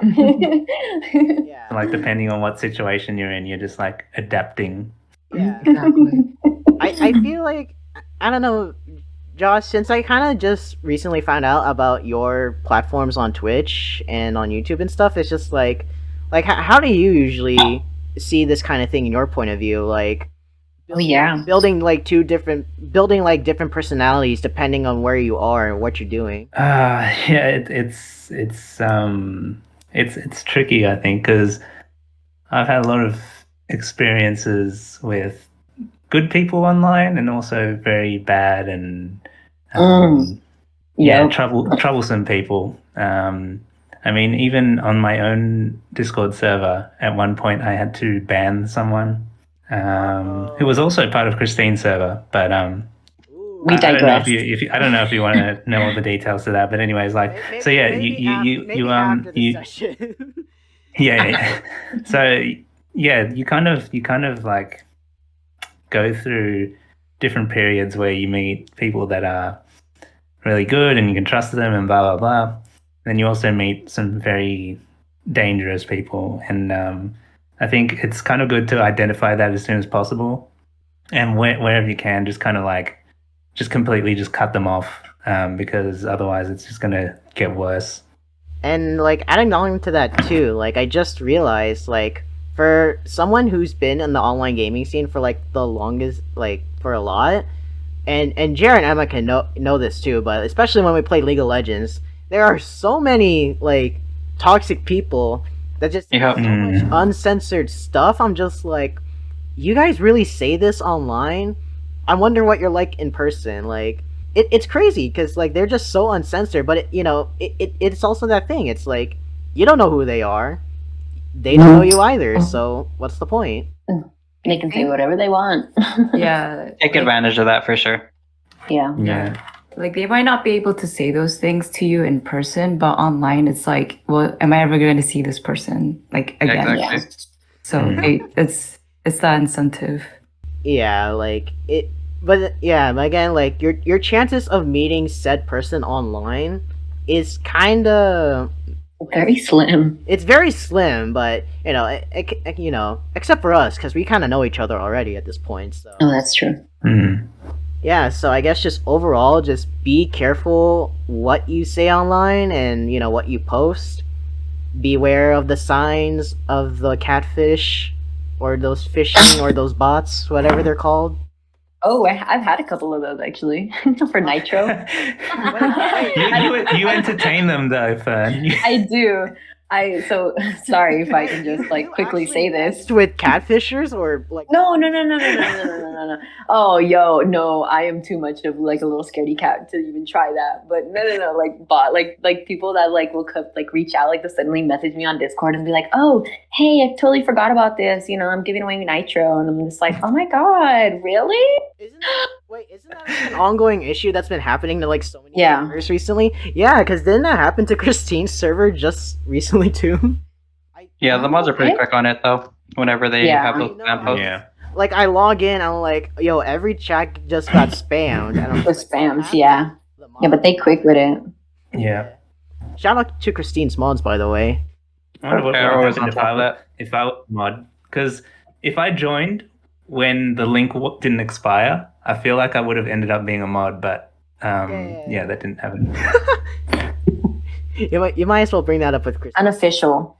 [SPEAKER 5] Yeah.
[SPEAKER 1] Like depending on what situation you're in, you're just like adapting.
[SPEAKER 5] Yeah.
[SPEAKER 3] Exactly.
[SPEAKER 5] I feel like I don't know, Josh, since I kind of just recently found out about your platforms on Twitch and on YouTube and stuff, it's just like how do you usually see this kind of thing in your point of view? Like
[SPEAKER 2] Yeah.
[SPEAKER 5] building like different personalities depending on where you are and what you're doing.
[SPEAKER 1] Yeah, it's tricky, I think, because I've had a lot of experiences with good people online and also very bad and
[SPEAKER 2] Yep.
[SPEAKER 1] troublesome people. I mean, even on my own Discord server, at one point I had to ban someone who was also part of Kristine's server, but
[SPEAKER 5] Ooh.
[SPEAKER 2] We
[SPEAKER 1] I don't know if
[SPEAKER 2] digress.
[SPEAKER 1] you I don't know if you want to know all the details of that, but anyways, like so yeah,
[SPEAKER 5] Maybe after the
[SPEAKER 1] you
[SPEAKER 5] session.
[SPEAKER 1] yeah. So yeah, you kind of like go through different periods where you meet people that are really good and you can trust them and blah blah blah. Then you also meet some very dangerous people, and I think it's kind of good to identify that as soon as possible, and wherever you can, just kind of like just completely just cut them off, because otherwise it's just gonna get worse.
[SPEAKER 5] And like adding on to that too, like I just realized like for someone who's been in the online gaming scene for like the longest, like for a lot, and Jared and Emma can know this too, but especially when we play League of Legends, there are so many like toxic people that just
[SPEAKER 4] Yeah.
[SPEAKER 5] so much uncensored stuff. I'm just like, you guys really say this online? I wonder what you're like in person. Like it's crazy because like they're just so uncensored, but it's also that thing. It's like you don't know who they are. They don't know you either. So what's the point?
[SPEAKER 2] They can say whatever they want.
[SPEAKER 3] Yeah.
[SPEAKER 4] Take
[SPEAKER 3] like-
[SPEAKER 4] advantage of that for sure.
[SPEAKER 2] Yeah.
[SPEAKER 1] Yeah.
[SPEAKER 3] Like they might not be able to say those things to you in person, but online it's like, well, am I ever going to see this person like again?
[SPEAKER 4] Exactly.
[SPEAKER 2] Yeah.
[SPEAKER 3] So it's that incentive.
[SPEAKER 5] Yeah, like it. But yeah, but again, like your chances of meeting said person online is kind of
[SPEAKER 2] Very slim.
[SPEAKER 5] it's very slim. But except for us because we kind of know each other already at this point. So
[SPEAKER 2] Oh, that's true.
[SPEAKER 5] yeah, so I guess just overall, just be careful what you say online and what you post. Beware of the signs of the catfish, or those phishing, or those bots, whatever they're called.
[SPEAKER 2] Oh, I've had a couple of those actually for Nitro.
[SPEAKER 1] you entertain them though, Fern.
[SPEAKER 2] I do. So sorry if I can just
[SPEAKER 5] You
[SPEAKER 2] like quickly
[SPEAKER 5] actually
[SPEAKER 2] say this.
[SPEAKER 5] messed with catfishers or like
[SPEAKER 2] No. Oh, yo, no, I am too much of like a little scaredy cat to even try that. But no, like bot, like people that like will like reach out, like they'll suddenly message me on Discord and be like, oh, hey, I totally forgot about this. I'm giving away Nitro, and I'm just like, oh my god, really?
[SPEAKER 5] isn't that like an ongoing issue that's been happening to like so many
[SPEAKER 2] Yeah.
[SPEAKER 5] servers recently? Yeah, because didn't that happen to Kristine's server just recently too?
[SPEAKER 4] Yeah, the mods are pretty
[SPEAKER 2] Okay.
[SPEAKER 4] quick on it though. Whenever they
[SPEAKER 2] Yeah.
[SPEAKER 4] have those
[SPEAKER 5] I know,
[SPEAKER 4] spam posts.
[SPEAKER 1] Yeah.
[SPEAKER 5] Like I log in, I'm like, yo, every chat just got spammed. And I'm
[SPEAKER 2] With
[SPEAKER 5] just like,
[SPEAKER 2] spams, yeah. Yeah, but they quick with it.
[SPEAKER 1] Yeah.
[SPEAKER 5] Shout out to Kristine's mods, by the way.
[SPEAKER 1] I wonder what
[SPEAKER 4] They're
[SPEAKER 1] would
[SPEAKER 4] always
[SPEAKER 1] happen
[SPEAKER 4] on top of that.
[SPEAKER 1] if I was mod, because if I joined when the link didn't expire, I feel like I would have ended up being a mod, but Yeah, that didn't happen.
[SPEAKER 5] You might as well bring that up with Kristine.
[SPEAKER 2] Unofficial.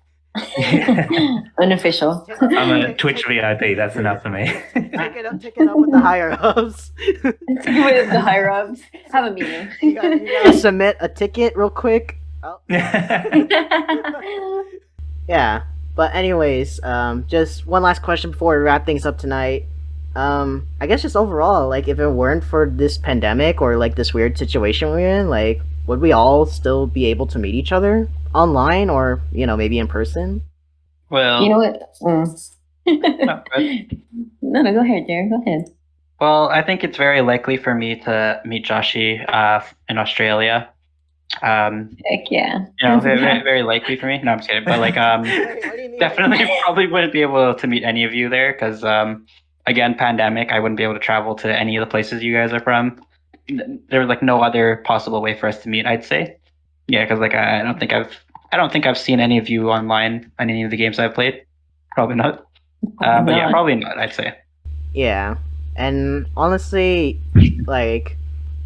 [SPEAKER 2] Unofficial.
[SPEAKER 1] I'm a Twitch VIP. That's enough for me.
[SPEAKER 5] Take it up with the higher ups.
[SPEAKER 2] With the higher ups. Have a meeting.
[SPEAKER 5] You gotta submit a ticket real quick. Oh. Yeah. But anyways, just one last question before we wrap things up tonight. I guess just overall, like if it weren't for this pandemic or like this weird situation we're in, like would we all still be able to meet each other online or maybe in person?
[SPEAKER 4] Well,
[SPEAKER 2] You know what?
[SPEAKER 4] no, but-
[SPEAKER 2] No, go ahead, Jared. Go ahead.
[SPEAKER 4] well, I think it's very likely for me to meet Joshy in Australia.
[SPEAKER 2] Heck yeah.
[SPEAKER 4] Very, very likely for me. No, I'm just kidding. But like,
[SPEAKER 5] What do you mean?
[SPEAKER 4] definitely probably wouldn't be able to meet any of you there because, again, pandemic. I wouldn't be able to travel to any of the places you guys are from. There was like no other possible way for us to meet. I'd say, yeah, because like I don't think I've seen any of you online on any of the games I've played. Probably not. But yeah,
[SPEAKER 2] Not.
[SPEAKER 4] probably not. I'd say.
[SPEAKER 5] Yeah. And honestly, like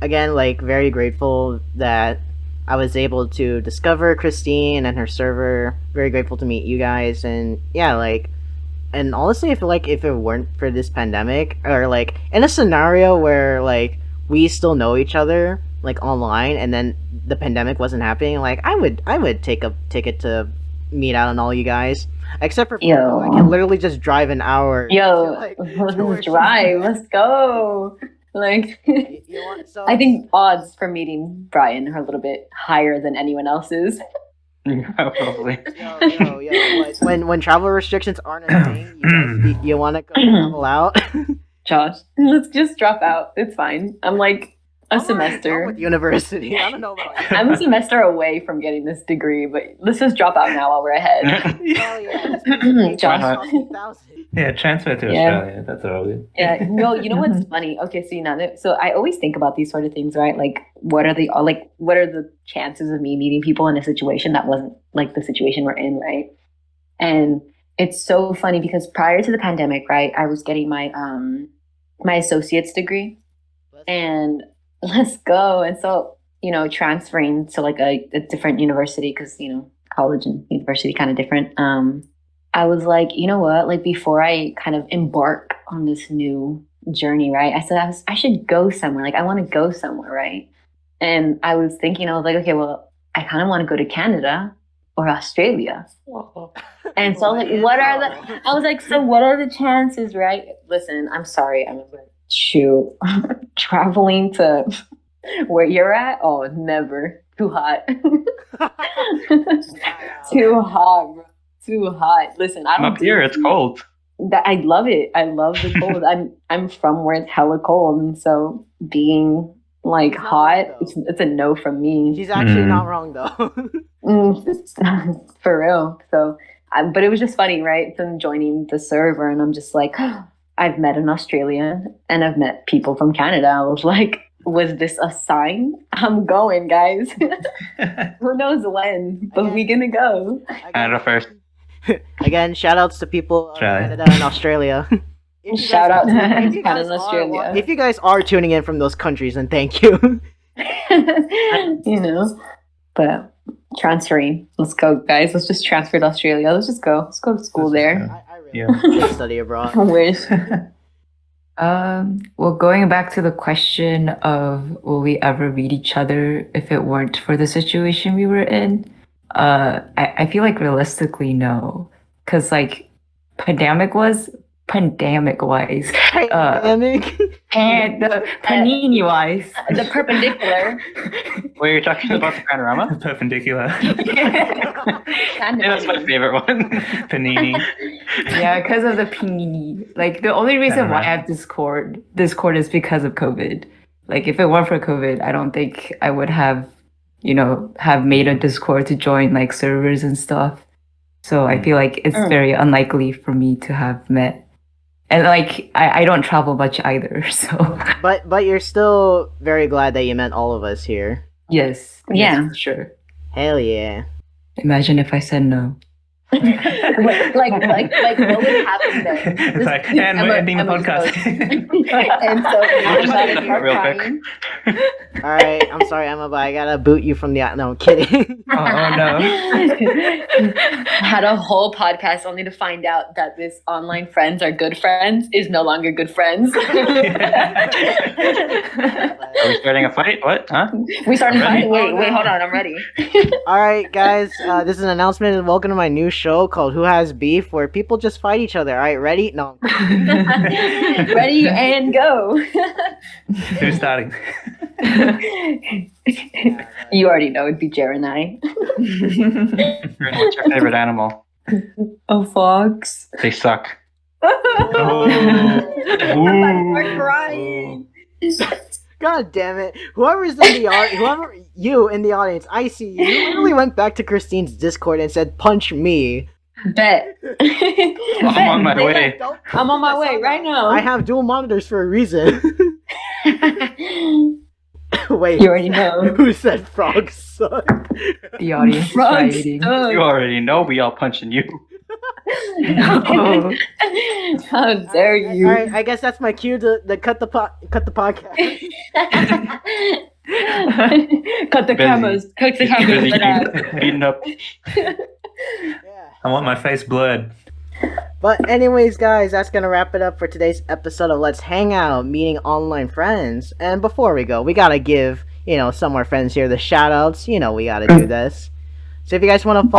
[SPEAKER 5] again, like very grateful that I was able to discover Kristine and her server. Very grateful to meet you guys and yeah, like and honestly I feel like if it weren't for this pandemic or like in a scenario where like we still know each other like online and then the pandemic wasn't happening, like I would take a ticket to meet out on all you guys. Except for
[SPEAKER 2] Yo.
[SPEAKER 5] Porto, I can literally just drive an hour. to,
[SPEAKER 2] Yo,
[SPEAKER 5] like,
[SPEAKER 2] let's
[SPEAKER 5] to where
[SPEAKER 2] just
[SPEAKER 5] she's
[SPEAKER 2] drive.
[SPEAKER 5] at.
[SPEAKER 2] Let's go. Like,
[SPEAKER 5] You want, so
[SPEAKER 2] I think odds for meeting Brian are a little bit higher than anyone else's.
[SPEAKER 4] Probably.
[SPEAKER 5] yo, like when travel restrictions aren't a thing, you want to go travel out.
[SPEAKER 2] Josh, let's just drop out. It's fine. I'm like a
[SPEAKER 5] I'm already done
[SPEAKER 2] semester.
[SPEAKER 5] with university. I don't know about you.
[SPEAKER 2] I'm a semester away from getting this degree, but let's just drop out now while we're ahead.
[SPEAKER 5] Hell yeah, just
[SPEAKER 2] Josh.
[SPEAKER 5] 50,000.
[SPEAKER 1] Yeah, transfer to
[SPEAKER 2] Yeah.
[SPEAKER 1] Australia. That's all good.
[SPEAKER 2] Yeah, no, you know what's funny? Okay, so I always think about these sort of things, right? Like, what are the chances of me meeting people in a situation that wasn't like the situation we're in, right? And it's so funny because prior to the pandemic, right, I was getting my my associate's degree, and let's go. And so, transferring to like a different university because college and university kind of different. I was like, you know what? Like before I kind of embark on this new journey, right? I said I should go somewhere. Like I want to go somewhere, right? And I was thinking, I was like, okay, well, I kind of want to go to Canada or Australia. And so I was like, I was like, so what are the chances, right? Listen, I'm sorry. I'm like, shoot, traveling to where you're at? Oh, never. Too hot. Too hot, bro. Too hot. Listen, I don't
[SPEAKER 4] Up here, it's cold.
[SPEAKER 2] I love it. I love the cold. I'm from where it's hella cold, and so being like
[SPEAKER 5] It's not
[SPEAKER 2] hot,
[SPEAKER 5] wrong, though.
[SPEAKER 2] it's a no from me.
[SPEAKER 5] She's actually
[SPEAKER 1] Mm.
[SPEAKER 5] not wrong though.
[SPEAKER 2] For real. So, but it was just funny, right? So I'm joining the server, and I'm just like, I've met an Australian, and I've met people from Canada. I was like, was this a sign? I'm going, guys. Who knows when, but we gonna go.
[SPEAKER 4] Canada first.
[SPEAKER 5] Again, shout outs to people in
[SPEAKER 1] Try.
[SPEAKER 5] Canada and Australia. If you
[SPEAKER 2] Shout out to
[SPEAKER 5] if you
[SPEAKER 2] Canada
[SPEAKER 5] guys
[SPEAKER 2] and Australia.
[SPEAKER 5] If you guys are tuning in from those countries, then thank you.
[SPEAKER 2] But transferring. Let's go, guys. Let's just transfer to Australia. Let's just go. Let's go to school
[SPEAKER 1] Let's
[SPEAKER 2] there.
[SPEAKER 1] just
[SPEAKER 5] I really
[SPEAKER 1] Yeah.
[SPEAKER 5] want to study abroad.
[SPEAKER 2] I wish.
[SPEAKER 3] Well, going back to the question of will we ever meet each other if it weren't for the situation we were in? I feel like realistically, no. Because, like, pandemic wise,
[SPEAKER 5] Pandemic.
[SPEAKER 3] and the panini wise.
[SPEAKER 2] The perpendicular.
[SPEAKER 4] Wait, you're talking about the panorama?
[SPEAKER 1] Perpendicular.
[SPEAKER 2] Kind
[SPEAKER 4] Yeah, that's my favorite one.
[SPEAKER 1] Panini.
[SPEAKER 3] Yeah, because of the panini. Like, the only reason why I have Discord is because of COVID. Like, if it weren't for COVID, I don't think I would have made a Discord to join like servers and stuff. So I feel like it's very unlikely for me to have met. And like I don't travel much either, so
[SPEAKER 5] But you're still very glad that you met all of us here.
[SPEAKER 3] yes,
[SPEAKER 2] Yeah.
[SPEAKER 3] for sure.
[SPEAKER 5] Hell yeah.
[SPEAKER 3] Imagine if I said no.
[SPEAKER 2] like what would happen then?
[SPEAKER 1] It's like, and we're ending the podcast.
[SPEAKER 2] And so
[SPEAKER 4] We'll just
[SPEAKER 2] Emma
[SPEAKER 4] end it
[SPEAKER 2] started
[SPEAKER 4] real quick.
[SPEAKER 2] crying.
[SPEAKER 5] All right, I'm sorry, Emma, but I gotta boot you from the. No, I'm kidding.
[SPEAKER 1] Oh no.
[SPEAKER 2] Had a whole podcast only to find out that this online friends are good friends is no longer good friends.
[SPEAKER 4] Are we starting a fight? What? Huh?
[SPEAKER 2] We started
[SPEAKER 4] I'm ready.
[SPEAKER 2] fighting. Wait, hold on, I'm ready.
[SPEAKER 5] All right, guys, this is an announcement and welcome to my new show called Who Has Beef, where people just fight each other. All right, ready? No.
[SPEAKER 2] Ready and go.
[SPEAKER 1] Who's starting?
[SPEAKER 2] You already know it'd be Jer and I.
[SPEAKER 4] What's your favorite animal?
[SPEAKER 3] A fox.
[SPEAKER 4] They suck.
[SPEAKER 1] Oh.
[SPEAKER 2] We're crying.
[SPEAKER 5] God damn it! Whoever's in the whoever you in the audience, I see you. You literally went back to Kristine's Discord and said, "Punch me."
[SPEAKER 2] Bet.
[SPEAKER 4] I'm on my way.
[SPEAKER 2] I'm on my way right now.
[SPEAKER 5] I have dual monitors for a reason. Wait,
[SPEAKER 2] You already know.
[SPEAKER 5] who said frogs suck?
[SPEAKER 3] The audience is
[SPEAKER 2] Frogs
[SPEAKER 3] fighting.
[SPEAKER 4] You already know we all punching you.
[SPEAKER 2] How dare you?
[SPEAKER 5] All right, I guess that's my cue to cut the podcast.
[SPEAKER 2] Cut the
[SPEAKER 4] Busy.
[SPEAKER 2] cameras. Cut the cameras.
[SPEAKER 4] Busy beating up.
[SPEAKER 5] Yeah.
[SPEAKER 1] I want my face blurred.
[SPEAKER 5] But anyways, guys, that's gonna wrap it up for today's episode of Let's Hang Out, meeting online friends. And before we go, we gotta give, some of our friends here the shout outs. We gotta do this. So if you guys want to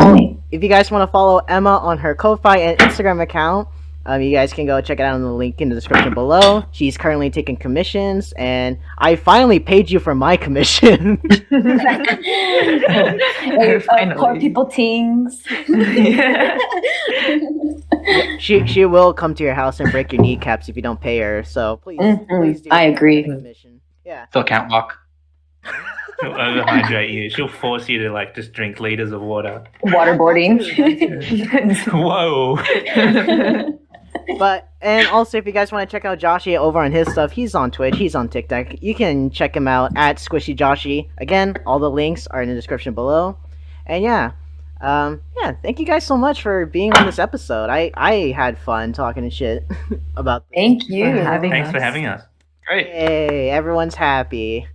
[SPEAKER 5] follow Emma on her Ko-Fi and Instagram account, you guys can go check it out in the link in the description below. She's currently taking commissions, and I finally paid you for my commission.
[SPEAKER 2] Poor people tings.
[SPEAKER 5] She will come to your house and break your kneecaps if you don't pay her. So please do.
[SPEAKER 2] I agree.
[SPEAKER 5] Commission. Yeah.
[SPEAKER 4] Still can't walk.
[SPEAKER 1] She'll overhydrate you. She'll force you to just drink liters of water.
[SPEAKER 2] Waterboarding.
[SPEAKER 1] Whoa.
[SPEAKER 5] And also, if you guys want to check out Joshy over on his stuff, he's on Twitch, he's on TikTok. You can check him out at Squishy Joshy. Again, all the links are in the description below. And thank you guys so much for being on this episode. I had fun talking and shit about this.
[SPEAKER 2] Thank you.
[SPEAKER 1] Thanks for having us.
[SPEAKER 4] Great.
[SPEAKER 5] Hey, everyone's happy.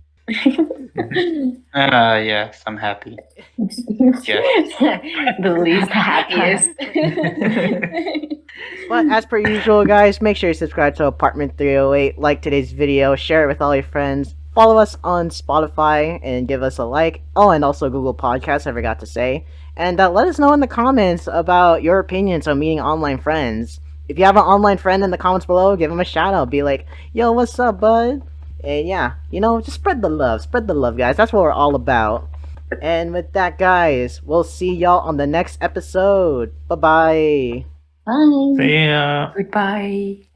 [SPEAKER 4] Yes, I'm happy.
[SPEAKER 2] The least happiest.
[SPEAKER 5] But as per usual, guys, make sure you subscribe to Apartment 308, like today's video, share it with all your friends, follow us on Spotify, and give us a like. Oh, and also Google Podcasts, I forgot to say. And let us know in the comments about your opinions on meeting online friends. If you have an online friend in the comments below, give them a shout out. Be like, yo, what's up, bud? And just spread the love, guys. That's what we're all about. And with that, guys, we'll see y'all on the next episode. Bye-bye.
[SPEAKER 2] Bye.
[SPEAKER 1] See ya.
[SPEAKER 3] Goodbye.